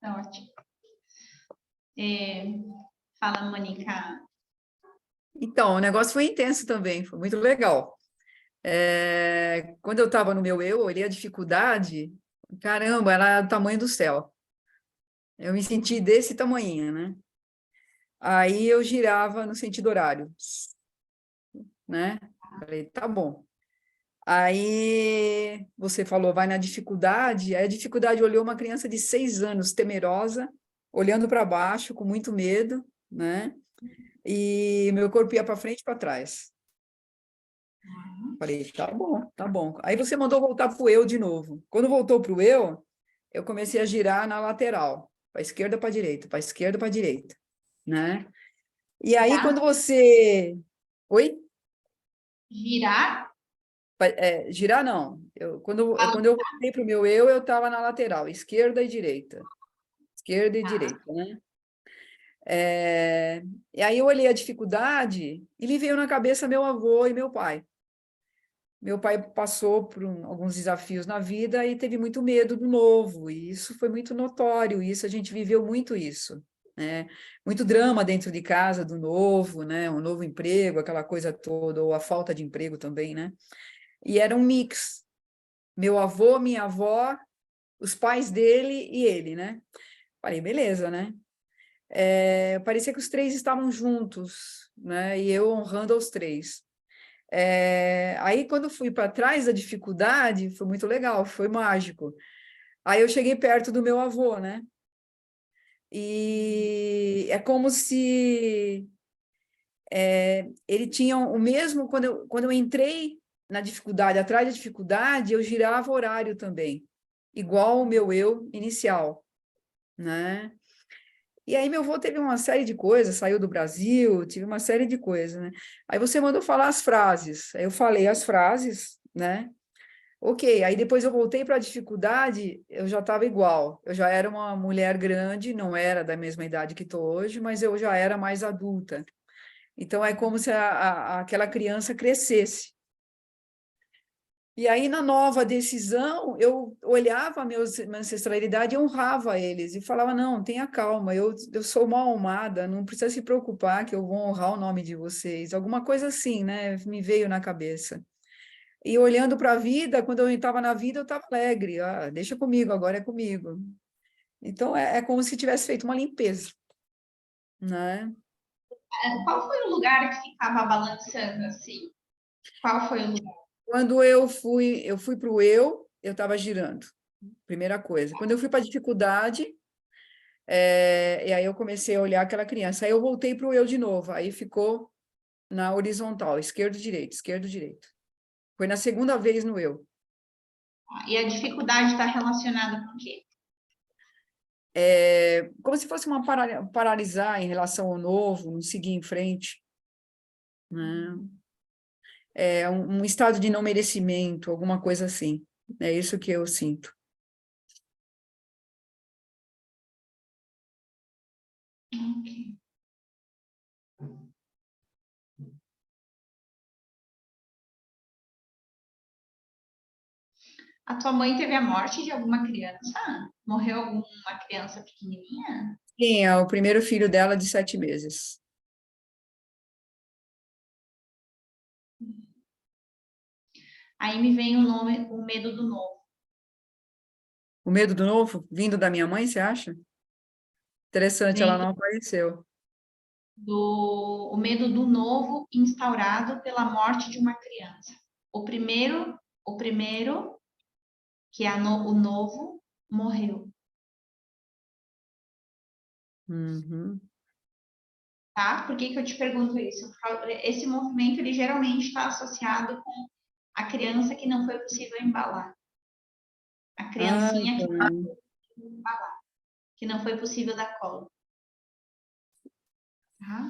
Tá ótimo. Fala, Mônica. Então, o negócio foi intenso também, foi muito legal. Quando eu estava no meu eu olhei a dificuldade, caramba, era do tamanho do céu. Eu me senti desse tamanhinho, né? Aí eu girava no sentido horário, né? Falei, tá bom. Aí você falou, vai na dificuldade. Aí a dificuldade olhou uma criança de 6 anos, temerosa, olhando para baixo, com muito medo, né? E meu corpo ia para frente e para trás. Falei, tá bom, tá bom. Aí você mandou voltar para o eu de novo. Quando voltou para o eu comecei a girar na lateral, para esquerda, para direita, para esquerda, para direita, né? E aí, Tá? quando você. Oi? Girar? Girar, não. Quando eu voltei para o meu eu estava na lateral, esquerda e direita. Esquerda e Tá. direita, né? E aí eu olhei a dificuldade e me veio na cabeça meu avô e meu pai. Meu pai passou por alguns desafios na vida e teve muito medo do novo, e isso foi muito notório, isso a gente viveu muito isso, né? Muito drama dentro de casa do novo, né? Um novo emprego, aquela coisa toda, ou a falta de emprego também, né? E era um mix. Meu avô, minha avó, os pais dele e ele, né? Falei, beleza, né? Parecia que os três estavam juntos, né? E eu honrando aos três. Aí, quando fui para trás da dificuldade, foi muito legal, foi mágico. Aí eu cheguei perto do meu avô, né? E é como se ele tinha o mesmo. Quando eu entrei na dificuldade, atrás da dificuldade, eu girava horário também, igual o meu eu inicial, né? E aí meu avô teve uma série de coisas, saiu do Brasil, tive uma série de coisas, né? Aí você mandou falar as frases, aí eu falei as frases, né? Ok, aí depois eu voltei para a dificuldade, eu já estava igual, eu já era uma mulher grande, não era da mesma idade que estou hoje, mas eu já era mais adulta. Então é como se aquela criança crescesse. E aí, na nova decisão, eu olhava a minha ancestralidade e honrava eles, e falava, não, tenha calma, eu sou uma almada, não precisa se preocupar que eu vou honrar o nome de vocês. Alguma coisa assim, né? Me veio na cabeça. E olhando para a vida, quando eu estava na vida, eu estava alegre. Ah, deixa comigo, agora é comigo. Então, é como se tivesse feito uma limpeza, né? Qual foi o lugar que ficava balançando assim? Qual foi o lugar? Quando eu fui para o eu estava girando, primeira coisa. Quando eu fui para a dificuldade, e aí eu comecei a olhar aquela criança. Aí eu voltei para o eu de novo, aí ficou na horizontal, esquerdo, direito. Foi na segunda vez no eu. E a dificuldade está relacionada com o quê? Como se fosse uma paralisar em relação ao novo, não seguir em frente, né? Um estado de não merecimento, alguma coisa assim. É isso que eu sinto. Ok. A tua mãe teve a morte de alguma criança? Morreu alguma criança pequenininha? Sim, é o primeiro filho dela de 7 meses. Aí me vem o nome, o medo do novo. O medo do novo, vindo da minha mãe, você acha? Interessante, ela Vem não apareceu. o medo do novo instaurado pela morte de uma criança. O primeiro que é o novo morreu, Uhum. tá? Por que que eu te pergunto isso? Esse movimento ele geralmente está associado com A criança que não foi possível embalar. A Ah, criancinha que então. que não foi possível dar colo. Tá?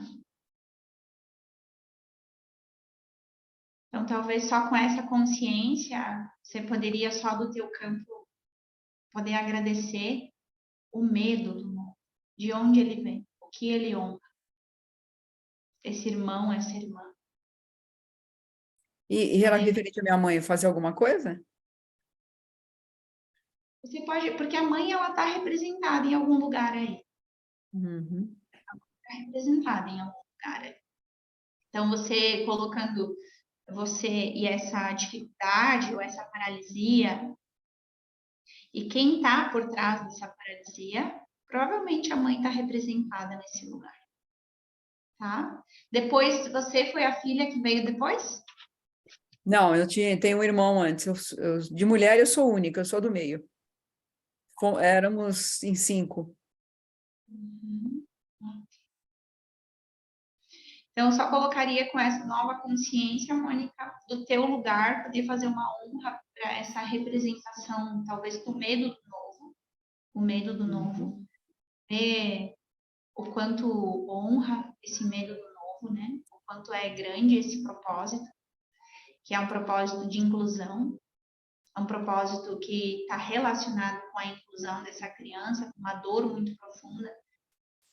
Então, talvez só com essa consciência, você poderia só do teu campo poder agradecer o medo do novo, de onde ele vem, o que ele honra. Esse irmão, essa irmã. E ela referente à minha mãe, fazer alguma coisa? Você pode, porque a mãe, ela está representada em algum lugar aí. Uhum. Está representada em algum lugar aí. Então, você colocando você e essa dificuldade ou essa paralisia, e quem está por trás dessa paralisia, provavelmente a mãe está representada nesse lugar. Tá? Depois, você foi a filha que veio depois? Não, tenho um irmão antes. De mulher, eu sou única, eu sou do meio. Éramos em 5. Uhum. Então, eu só colocaria com essa nova consciência, Mônica, do teu lugar, poder fazer uma honra para essa representação, talvez com medo do novo, o medo do novo, ver o quanto honra esse medo do novo, né? O quanto é grande esse propósito, que é um propósito de inclusão, é um propósito que está relacionado com a inclusão dessa criança, com uma dor muito profunda,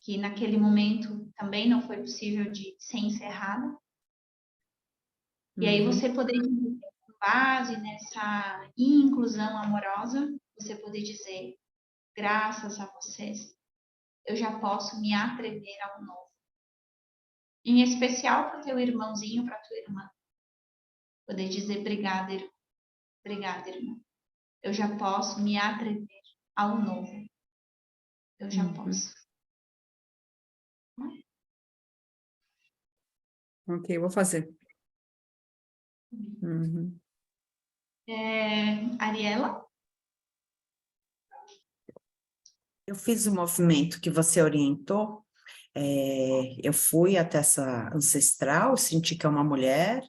que naquele momento também não foi possível de ser encerrada. E aí você poder, com base nessa inclusão amorosa, você poder dizer, graças a vocês, eu já posso me atrever ao novo. Em especial para o teu irmãozinho, para a tua irmã. Poder dizer, obrigada, irmão. Obrigada, irmão. Eu já posso me atrever ao novo. Eu já posso. Ok, vou fazer. Uhum. Ariela? Eu fiz o movimento que você orientou. Eu fui até essa ancestral, senti que é uma mulher,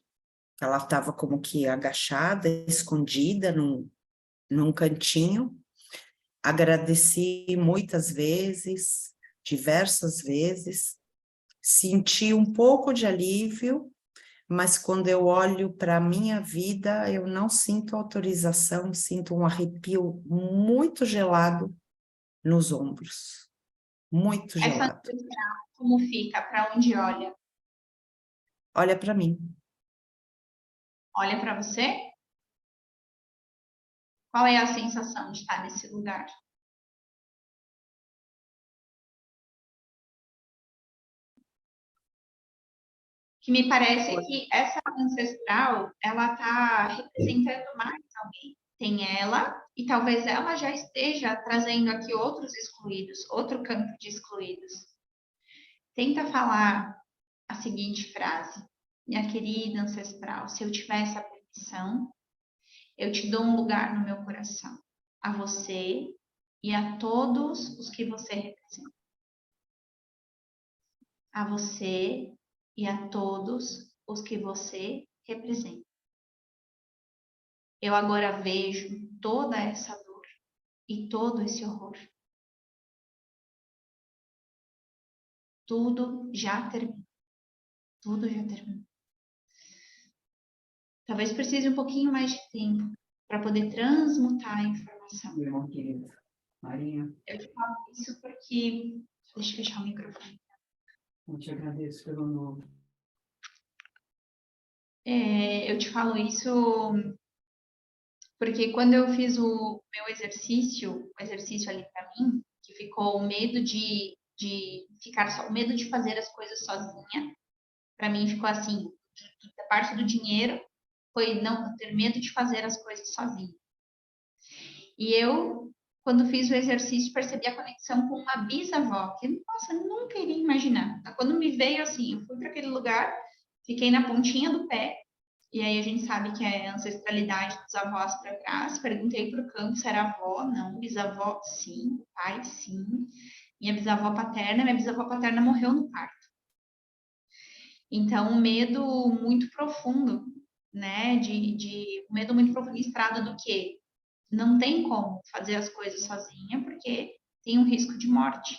que ela estava como que agachada, escondida num cantinho. Agradeci muitas vezes, diversas vezes, senti um pouco de alívio, mas quando eu olho para a minha vida, eu não sinto autorização, sinto um arrepio muito gelado nos ombros, muito Essa gelado. ancestral, como fica? Para onde olha? Olha para mim. Olha para você? Qual é a sensação de estar nesse lugar? Que me parece que essa ancestral, ela está representando mais alguém. Tem ela, e talvez ela já esteja trazendo aqui outros excluídos, outro campo de excluídos. Tenta falar a seguinte frase: minha querida ancestral, se eu tiver essa permissão, eu te dou um lugar no meu coração, a você e a todos os que você representa. A você e a todos os que você representa. Eu agora vejo toda essa dor e todo esse horror. Tudo já terminou. Tudo já terminou. Talvez precise um pouquinho mais de tempo para poder transmutar a informação. Meu irmão querido. Marinha, Eu te falo isso porque... Deixa eu fechar o microfone. eu te agradeço pelo novo. Eu te falo isso porque quando eu fiz o meu exercício, o exercício ali para mim, que ficou o medo de ficar só, o medo de fazer as coisas sozinha, para mim ficou assim, da parte do dinheiro, foi não ter medo de fazer as coisas sozinha. E eu, quando fiz o exercício, percebi a conexão com uma bisavó, que, nossa, nunca iria imaginar. Quando me veio assim, eu fui para aquele lugar, fiquei na pontinha do pé, e aí a gente sabe que é ancestralidade dos avós para trás. Perguntei para o campo se era avó, não. Bisavó, sim. Pai, sim. Minha bisavó paterna morreu no parto. Então, um medo muito profundo né? Um medo muito profundo em estrada do quê? Não tem como fazer as coisas sozinha, porque tem um risco de morte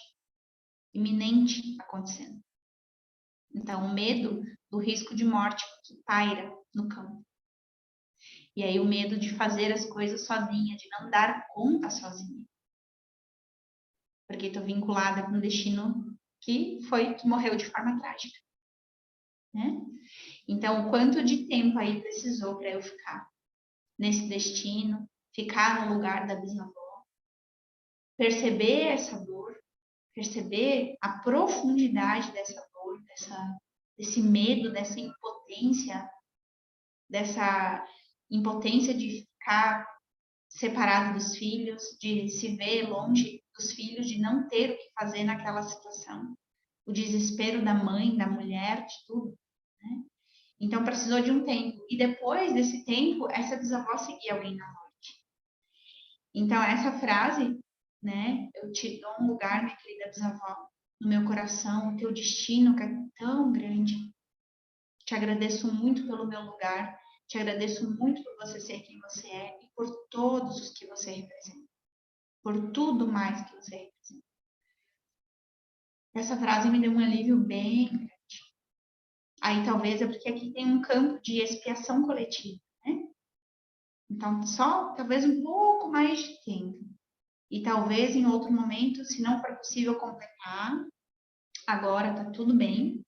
iminente acontecendo. Então, o medo do risco de morte que paira no campo. E aí o medo de fazer as coisas sozinha, de não dar conta sozinha. Porque estou vinculada com um destino que morreu de forma trágica, né? Então, o quanto de tempo aí precisou para eu ficar nesse destino, ficar no lugar da bisavó, perceber essa dor, perceber a profundidade dessa dor, desse medo, dessa impotência de ficar separado dos filhos, de se ver longe dos filhos, de não ter o que fazer naquela situação, o desespero da mãe, da mulher, de tudo, né? Então precisou de um tempo. E depois desse tempo, essa bisavó seguia alguém na morte. Então essa frase, né? Eu te dou um lugar, minha querida bisavó, no meu coração, o teu destino que é tão grande. Te agradeço muito pelo meu lugar, te agradeço muito por você ser quem você é e por todos os que você representa, por tudo mais que você representa. Essa frase me deu um alívio bem grande. Aí talvez é porque aqui tem um campo de expiação coletiva, né? Então, só talvez um pouco mais de tempo. E talvez em outro momento, se não for possível completar, agora tá tudo bem.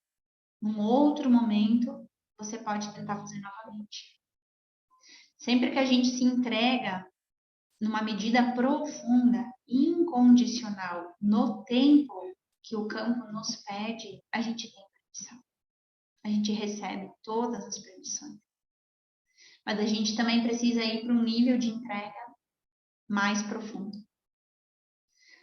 Num outro momento, você pode tentar fazer novamente. Sempre que a gente se entrega numa medida profunda, incondicional, no tempo que o campo nos pede, a gente tem permissão. A gente recebe todas as permissões. Mas a gente também precisa ir para um nível de entrega mais profundo.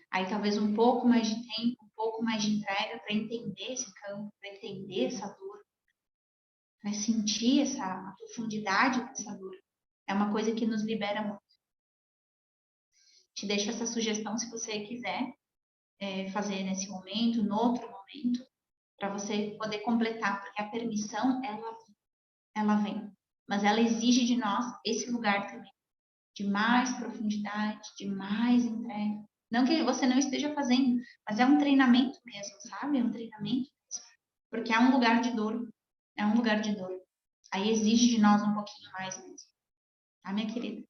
Aí talvez um pouco mais de tempo, um pouco mais de entrega para entender esse campo, para entender essa dor, para sentir a profundidade dessa dor. É uma coisa que nos libera muito. Te deixo essa sugestão se você quiser fazer nesse momento, no outro momento, para você poder completar, porque a permissão, ela vem. Mas ela exige de nós esse lugar também, de mais profundidade, de mais entrega. Não que você não esteja fazendo, mas é um treinamento mesmo, sabe? É um treinamento mesmo. Porque é um lugar de dor. É um lugar de dor. Aí exige de nós um pouquinho mais mesmo. Tá, minha querida?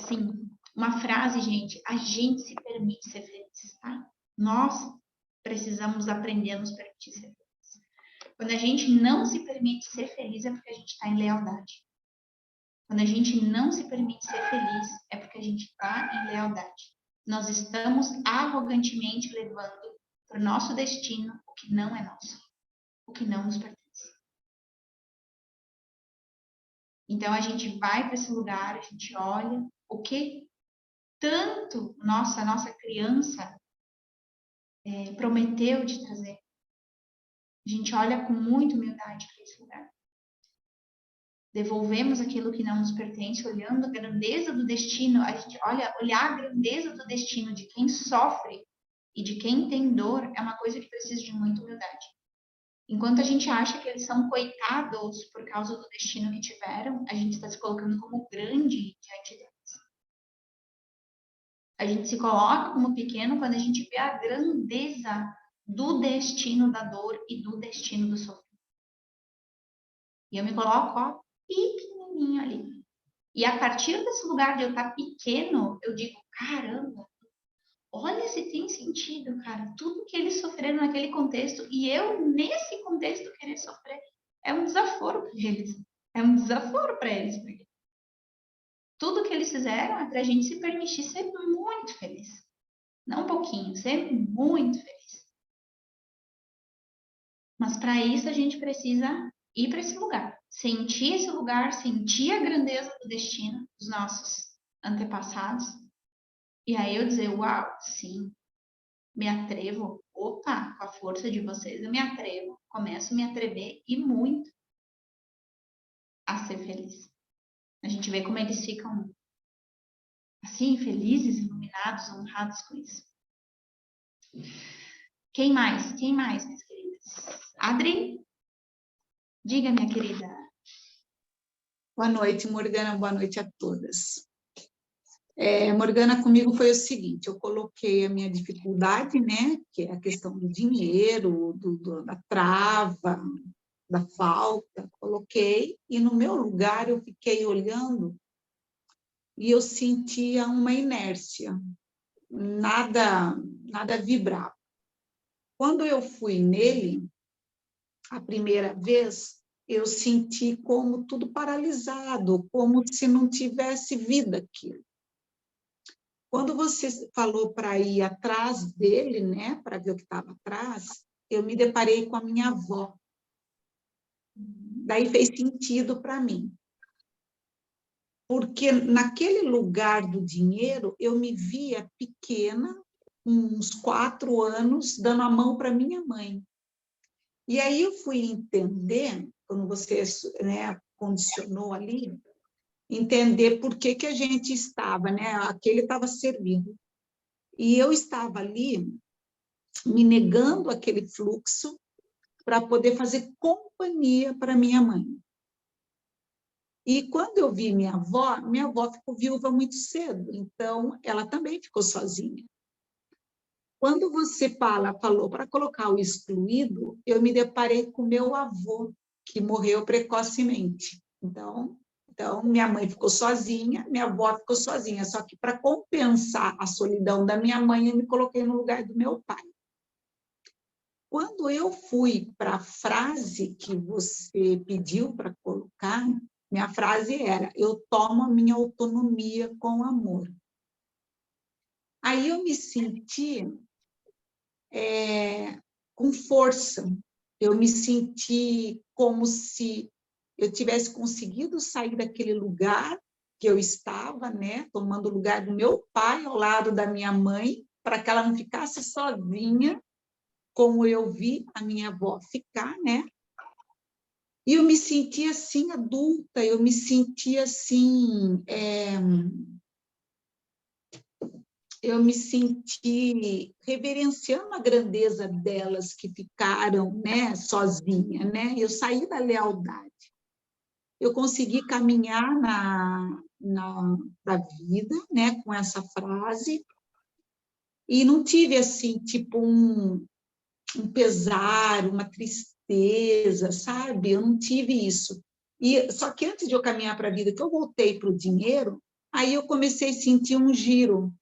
Sim. Uma frase, gente. A gente se permite ser feliz, tá? Nós precisamos aprender a nos permitir ser felizes. Quando a gente não se permite ser feliz, é porque a gente está em lealdade. Quando a gente não se permite ser feliz, é porque a gente está em lealdade. Nós estamos arrogantemente levando para o nosso destino o que não é nosso, o que não nos pertence. Então a gente vai para esse lugar, a gente olha o que tanto a nossa criança prometeu de trazer. A gente olha com muita humildade para esse lugar. Devolvemos aquilo que não nos pertence, olhando a grandeza do destino. A gente olhar a grandeza do destino de quem sofre e de quem tem dor é uma coisa que precisa de muita humildade. Enquanto a gente acha que eles são coitados por causa do destino que tiveram, a gente está se colocando como grande diante deles. A gente se coloca como pequeno quando a gente vê a grandeza do destino da dor e do destino do sofrimento. E eu me coloco, pequenininho ali. E a partir desse lugar de eu estar pequeno, eu digo, caramba, olha se tem sentido, cara. Tudo que eles sofreram naquele contexto e eu, nesse contexto, querer sofrer, é um desaforo para eles. É um desaforo para eles. Porque tudo que eles fizeram é para a gente se permitir ser muito feliz. Não um pouquinho, ser muito feliz. Mas para isso a gente precisa ir para esse lugar. Sentir esse lugar, sentir a grandeza do destino dos nossos antepassados. E aí eu dizer, uau, sim, me atrevo, opa, com a força de vocês eu me atrevo, começo a me atrever e muito a ser feliz. A gente vê como eles ficam assim, felizes, iluminados, honrados com isso. Quem mais? Quem mais, minhas queridas? Adri? Diga, minha querida. Boa noite, Morgana, boa noite a todas. Morgana, comigo foi o seguinte, eu coloquei a minha dificuldade, né, que é a questão do dinheiro, da trava, da falta, coloquei, e no meu lugar eu fiquei olhando e eu sentia uma inércia, nada vibrava. Quando eu fui nele, a primeira vez, eu senti como tudo paralisado, como se não tivesse vida aquilo. Quando você falou para ir atrás dele, né, para ver o que estava atrás, eu me deparei com a minha avó. Daí fez sentido para mim. Porque naquele lugar do dinheiro, eu me via pequena, uns 4 anos, dando a mão para minha mãe. E aí eu fui entender, quando você, né, condicionou ali, entender por que a gente estava, né? Aquele estava servindo. E eu estava ali me negando aquele fluxo para poder fazer companhia para minha mãe. E quando eu vi minha avó ficou viúva muito cedo, então ela também ficou sozinha. Quando você falou para colocar o excluído, eu me deparei com meu avô, que morreu precocemente. Então, minha mãe ficou sozinha, minha avó ficou sozinha, só que para compensar a solidão da minha mãe, eu me coloquei no lugar do meu pai. Quando eu fui para a frase que você pediu para colocar, minha frase era: eu tomo a minha autonomia com amor. Aí eu me senti com força, eu me senti como se eu tivesse conseguido sair daquele lugar que eu estava, né, tomando o lugar do meu pai ao lado da minha mãe, para que ela não ficasse sozinha, como eu vi a minha avó ficar, né? E eu me senti assim adulta, eu me senti assim, eu me senti reverenciando a grandeza delas que ficaram, né, sozinha, né? Eu saí da lealdade. Eu consegui caminhar na vida, né, com essa frase, e não tive assim, tipo um pesar, uma tristeza, sabe? Eu não tive isso. E só que antes de eu caminhar para a vida, que eu voltei para o dinheiro, aí eu comecei a sentir um giro.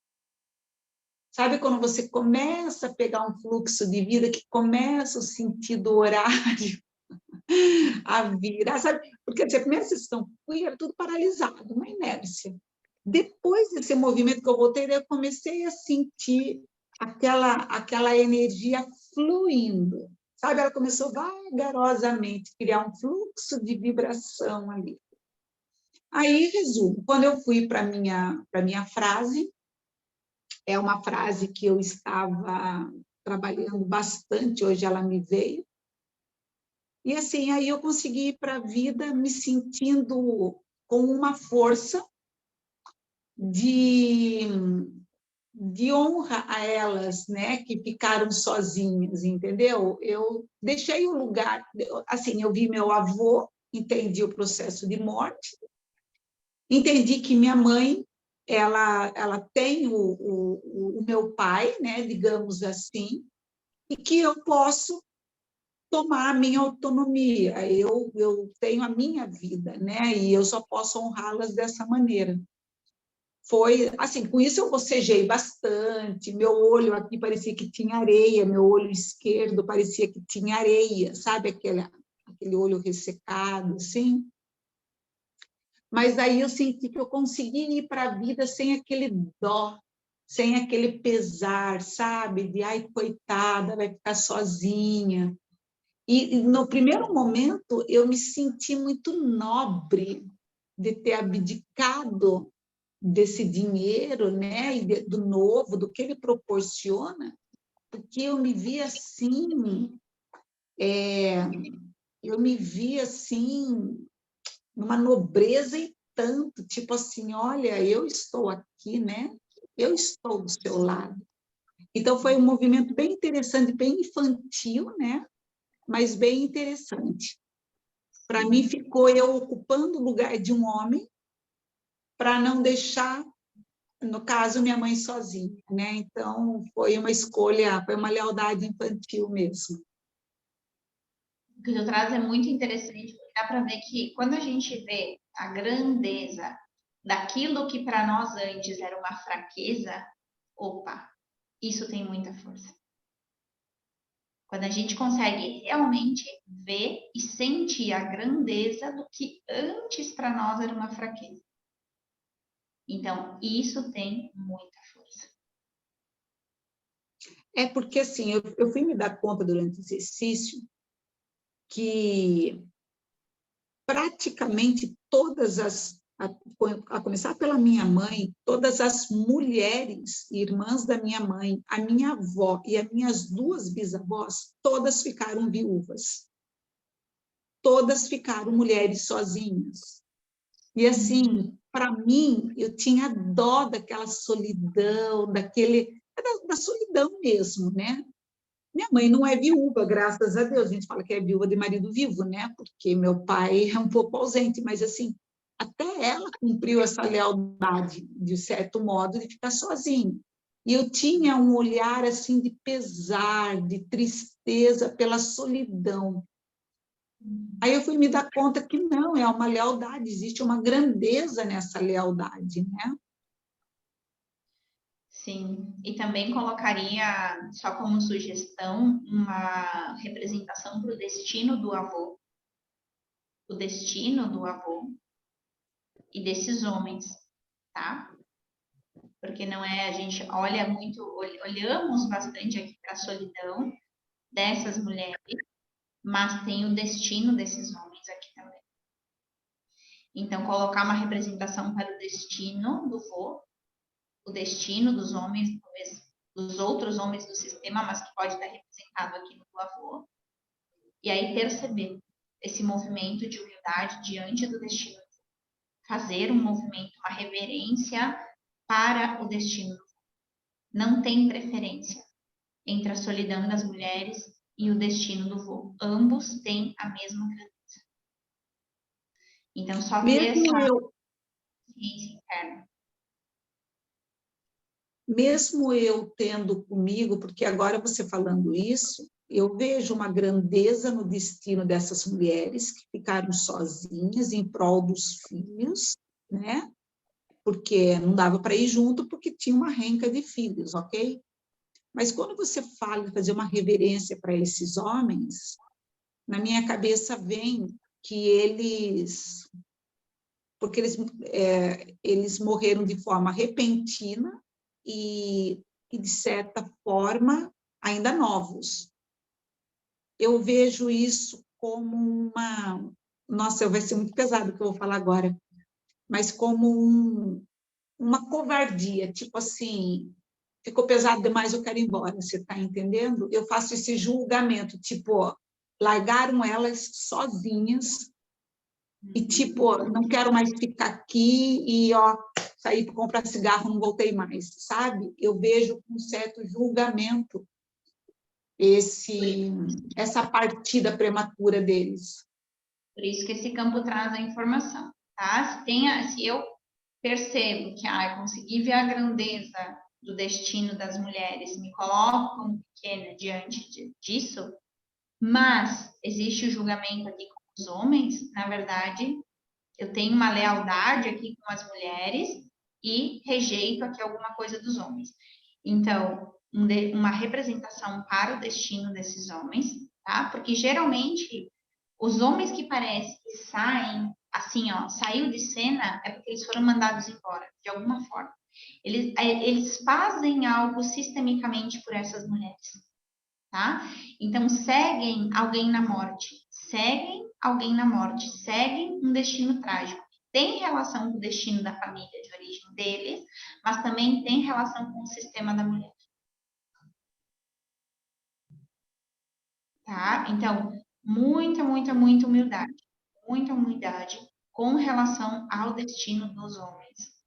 Sabe quando você começa a pegar um fluxo de vida, que começa o sentido horário a virar, sabe? Porque a primeira sessão fui, era tudo paralisado, uma inércia. Depois desse movimento que eu voltei, eu comecei a sentir aquela energia fluindo, sabe? Ela começou vagarosamente a criar um fluxo de vibração ali. Aí, resumo, quando eu fui para a minha frase, é uma frase que eu estava trabalhando bastante, hoje ela me veio, e assim, aí eu consegui ir para a vida me sentindo com uma força de honra a elas, né, que ficaram sozinhas, entendeu? Eu deixei o lugar, assim, eu vi meu avô, entendi o processo de morte, entendi que minha mãe, ela tem o meu pai, né, digamos assim, e que eu posso tomar a minha autonomia, eu tenho a minha vida, né, e eu só posso honrá-las dessa maneira. Foi, assim, com isso eu bocejei bastante, meu olho aqui parecia que tinha areia, meu olho esquerdo parecia que tinha areia, sabe, aquele olho ressecado, assim. Mas aí eu senti que eu consegui ir para a vida sem aquele dó, sem aquele pesar, sabe, de, ai, coitada, vai ficar sozinha. E no primeiro momento eu me senti muito nobre de ter abdicado desse dinheiro, né, e do novo, do que ele proporciona, porque eu me vi assim, eu me vi assim, numa nobreza e tanto, tipo assim, olha, eu estou aqui, né, eu estou do seu lado. Então, foi um movimento bem interessante, bem infantil, né, mas bem interessante. Para mim, ficou eu ocupando o lugar de um homem para não deixar, no caso, minha mãe sozinha, né? Então, foi uma escolha, foi uma lealdade infantil mesmo. O que tu traz é muito interessante, porque dá para ver que quando a gente vê a grandeza daquilo que para nós antes era uma fraqueza, opa, isso tem muita força. Quando a gente consegue realmente ver e sentir a grandeza do que antes para nós era uma fraqueza. Então, isso tem muita força. É porque, assim, eu fui me dar conta durante o exercício que praticamente todas a começar pela minha mãe, todas as mulheres, irmãs da minha mãe, a minha avó e as minhas 2 bisavós, todas ficaram viúvas. Todas ficaram mulheres sozinhas. E, assim, para mim, eu tinha dó daquela solidão, da solidão mesmo, né? Minha mãe não é viúva, graças a Deus. A gente fala que é viúva de marido vivo, né? Porque meu pai é um pouco ausente, mas, assim, até ela cumpriu essa lealdade, de certo modo, de ficar sozinha. E eu tinha um olhar, assim, de pesar, de tristeza pela solidão. Aí eu fui me dar conta que não, é uma lealdade, existe uma grandeza nessa lealdade, né? Sim, e também colocaria, só como sugestão, uma representação para o destino do avô. O destino do avô e desses homens, tá? Porque não é, a gente olha muito, olhamos bastante aqui para a solidão dessas mulheres, mas tem o destino desses homens aqui também. Então, colocar uma representação para o destino do vô, o destino dos homens, talvez dos outros homens do sistema, mas que pode estar representado aqui no avô, e aí perceber esse movimento de humildade diante do destino, fazer um movimento, uma reverência para o destino. Não tem preferência entre a solidão das mulheres e o destino do vô. Ambos têm a mesma grandeza. Então, só ter essa ciência interna. Mesmo eu tendo comigo, porque agora você falando isso, eu vejo uma grandeza no destino dessas mulheres que ficaram sozinhas em prol dos filhos, né? Porque não dava para ir junto porque tinha uma renca de filhos, ok? Mas quando você fala de fazer uma reverência para esses homens, na minha cabeça vem que porque eles morreram de forma repentina e, de certa forma, ainda novos. Eu vejo isso como uma... Nossa, vai ser muito pesado o que eu vou falar agora, mas como uma covardia, tipo assim, ficou pesado demais, eu quero ir embora, você está entendendo? Eu faço esse julgamento, tipo, ó, largaram elas sozinhas e, tipo, não quero mais ficar aqui e, ó, saí para comprar cigarro, não voltei mais, sabe? Eu vejo com certo julgamento essa partida prematura deles. Por isso que esse campo traz a informação, tá? Se eu percebo que eu consegui ver a grandeza do destino das mulheres, me coloco como pequena diante disso, mas existe o julgamento aqui com os homens, na verdade, eu tenho uma lealdade aqui com as mulheres e rejeito aqui alguma coisa dos homens. Então, uma representação para o destino desses homens, tá? Porque geralmente os homens que parece que saem, assim, ó, saiu de cena, é porque eles foram mandados embora, de alguma forma. Eles fazem algo sistemicamente por essas mulheres, tá? Então, seguem alguém na morte, seguem um destino trágico. Tem relação com o destino da família de origem deles, mas também tem relação com o sistema da mulher. Tá? Então, muita humildade com relação ao destino dos homens.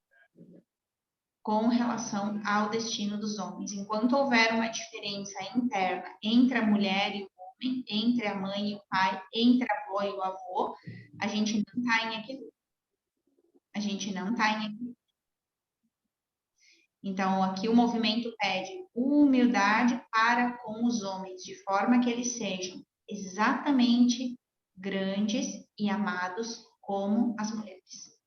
Com relação ao destino dos homens. Enquanto houver uma diferença interna entre a mulher e o homem, entre a mãe e o pai, entre a avó e o avô, a gente não está em equilíbrio. A gente não está em equilíbrio. Então, aqui o movimento pede humildade para com os homens, de forma que eles sejam exatamente grandes e amados como as mulheres.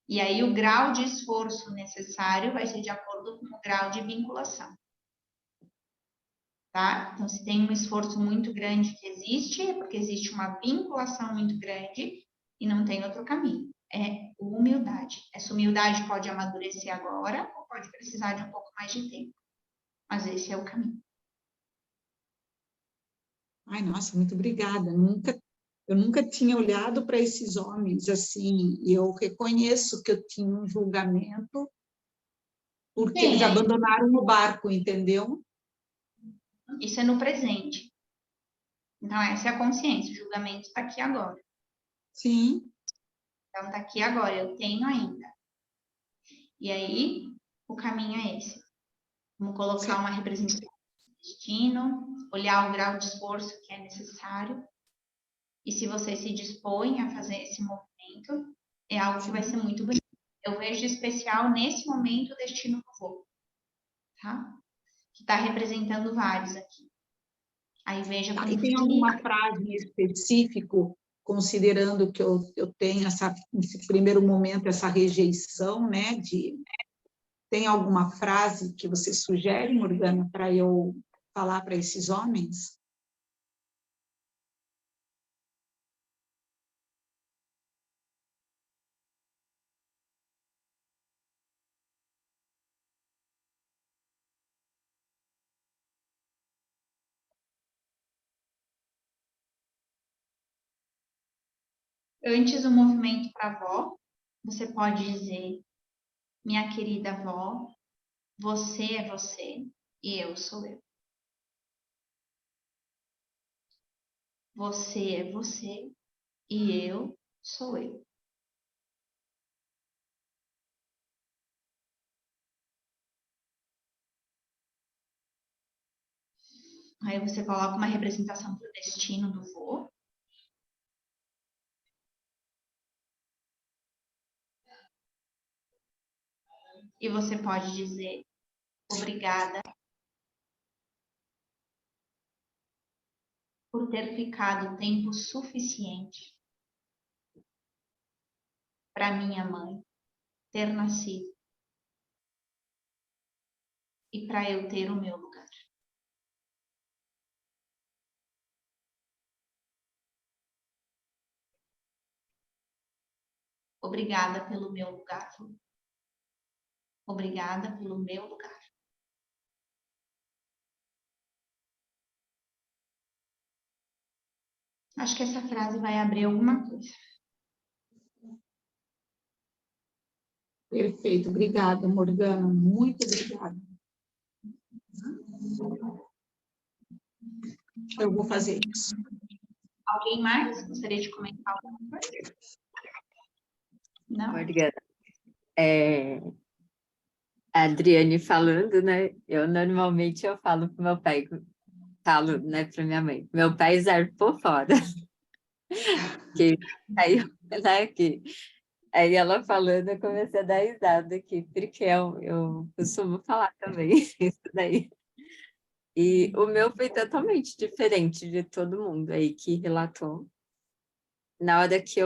E aí o grau de esforço necessário vai ser de acordo com o grau de vinculação. Tá? Então, se tem um esforço muito grande que existe, é porque existe uma vinculação muito grande e não tem outro caminho. É humildade. Essa humildade pode amadurecer agora ou pode precisar de um pouco mais de tempo. Mas esse é o caminho. Ai, nossa, muito obrigada. Eu nunca tinha olhado para esses homens assim, e eu reconheço que eu tinha um julgamento porque Sim, eles abandonaram o barco, entendeu? isso é no presente. Então, essa é a consciência. O julgamento está aqui agora. Sim. Então, está aqui agora. Eu tenho ainda. E aí, o caminho é esse. Vamos colocar uma representação do destino, olhar o grau de esforço que é necessário. E se você se dispõe a fazer esse movimento, é algo que vai ser muito bonito. Eu vejo especial nesse momento o destino do voo, tá? Que está representando vários aqui. Aí veja como E tem alguma frase em específico, considerando que eu tenho nesse primeiro momento essa rejeição, né? Tem alguma frase que você sugere, Morgana, para eu falar para esses homens? Antes do movimento para a avó, você pode dizer: minha querida avó, você é você e eu sou eu. Você é você e eu sou eu. Aí você coloca uma representação do destino do vô. E você pode dizer: obrigada por ter ficado tempo suficiente para minha mãe ter nascido e para eu ter o meu lugar. Obrigada pelo meu lugar. Obrigada pelo meu lugar. Acho que essa frase vai abrir alguma coisa. Perfeito, obrigada, Morgana, muito obrigada. Eu vou fazer isso. Alguém mais gostaria de comentar alguma coisa? Não? Morgana, a Adriane falando, né? Eu normalmente falo pro meu pai, falo, né, para minha mãe, meu pai zarpou fora. Que aí, né, aí ela falando, eu comecei a dar risada aqui, porque eu costumo falar também isso daí. E o meu foi totalmente diferente de todo mundo aí que relatou. Na hora que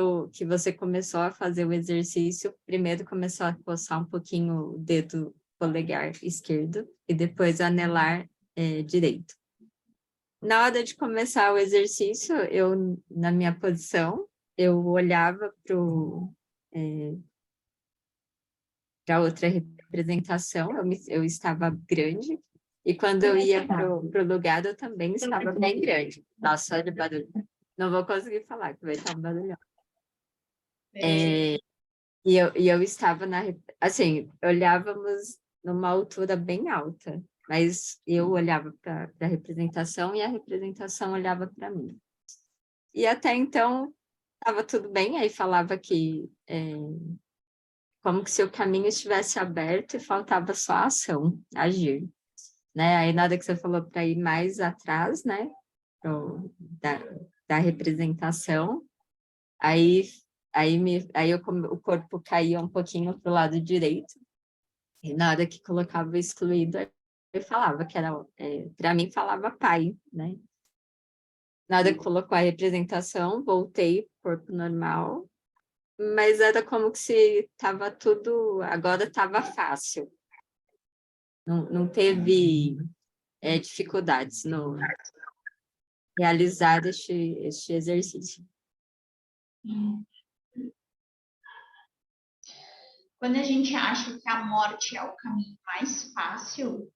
você começou a fazer o exercício, primeiro começou a coçar um pouquinho o dedo polegar esquerdo e depois o anelar direito. Na hora de começar o exercício, eu, na minha posição, eu olhava para outra representação, eu estava grande, e quando eu ia para o lugar, eu também estava bem grande. Nossa, olha o barulho. Não vou conseguir falar, que vai estar um barulhão. E eu estava assim, olhávamos numa altura bem alta, mas eu olhava para a representação e a representação olhava para mim. E até então estava tudo bem, aí falava que como que se o caminho estivesse aberto e faltava só a ação, agir. Né? Aí nada que você falou para ir mais atrás, né? Da representação, Aí, o corpo caía um pouquinho para o lado direito, e na hora que colocava o excluído, eu falava que era, para mim, falava pai, né? Na hora que colocou a representação, voltei corpo normal, mas era como que se estava tudo, agora estava fácil. Não teve dificuldades no realizar este exercício. Quando a gente acha que a morte é o caminho mais fácil,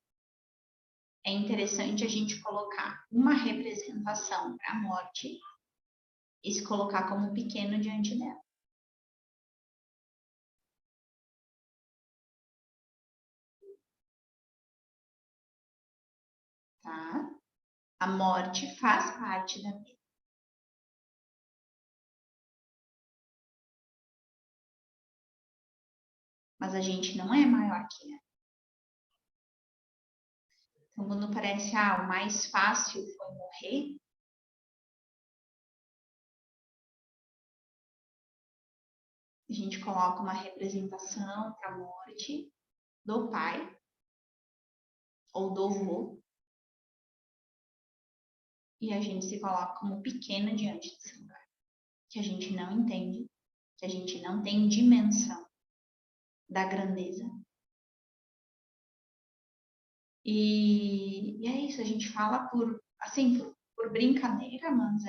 é interessante a gente colocar uma representação para a morte e se colocar como pequeno diante dela. Tá? A morte faz parte da vida. Mas a gente não é maior que ela. Então, quando parece, o mais fácil foi morrer, a gente coloca uma representação para a morte do pai ou do avô e a gente se coloca como pequena diante desse lugar, que a gente não entende, que a gente não tem dimensão da grandeza. E é isso, a gente fala por brincadeira, mas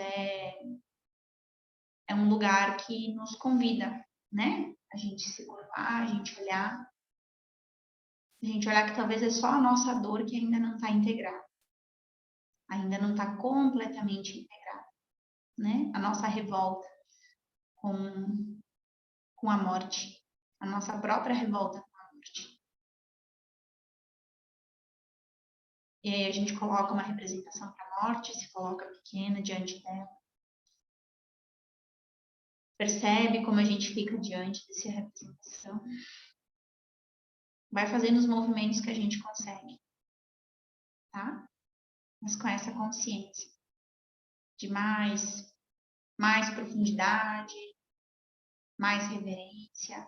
é um lugar que nos convida, né? A gente se curvar, a gente olhar que talvez é só a nossa dor que ainda não está integrada, ainda não está completamente integrada, né? A nossa revolta com a morte, a nossa própria revolta com a morte. E aí a gente coloca uma representação para a morte, se coloca pequena diante dela. Percebe como a gente fica diante dessa representação. Vai fazendo os movimentos que a gente consegue, tá? Mas com essa consciência de mais profundidade, mais reverência,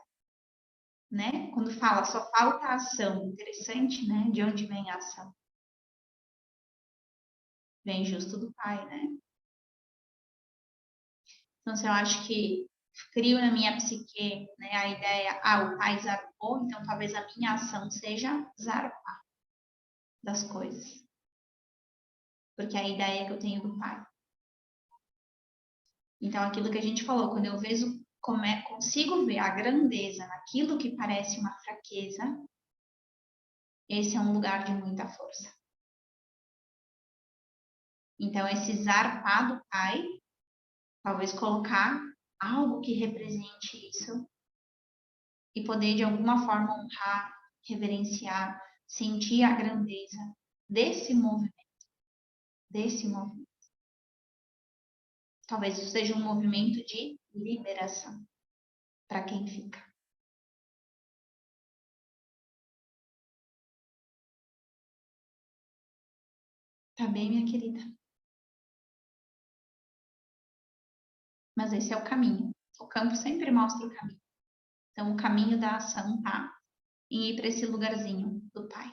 né? Quando fala só falta a ação, interessante, né? De onde vem a ação? Vem justo do Pai, né? Então, se eu acho que crio na minha psique, né, a ideia, o Pai zarpou, então talvez a minha ação seja zarpar das coisas. Porque é a ideia que eu tenho do Pai. Então, aquilo que a gente falou, quando eu consigo ver a grandeza naquilo que parece uma fraqueza, esse é um lugar de muita força. Então, esse zarpar do Pai, talvez colocar algo que represente isso e poder, de alguma forma, honrar, reverenciar, sentir a grandeza desse movimento. Talvez isso seja um movimento de liberação para quem fica. Tá bem, minha querida? Mas esse é o caminho. O campo sempre mostra o caminho. Então, o caminho da ação tá em ir para esse lugarzinho do Pai.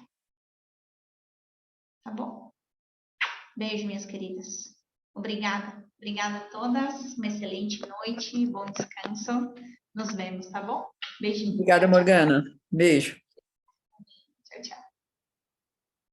Tá bom? Beijo, minhas queridas. Obrigada. Obrigada a todas. Uma excelente noite. Bom descanso. Nos vemos, tá bom? Beijinho. Obrigada, Morgana. Beijo.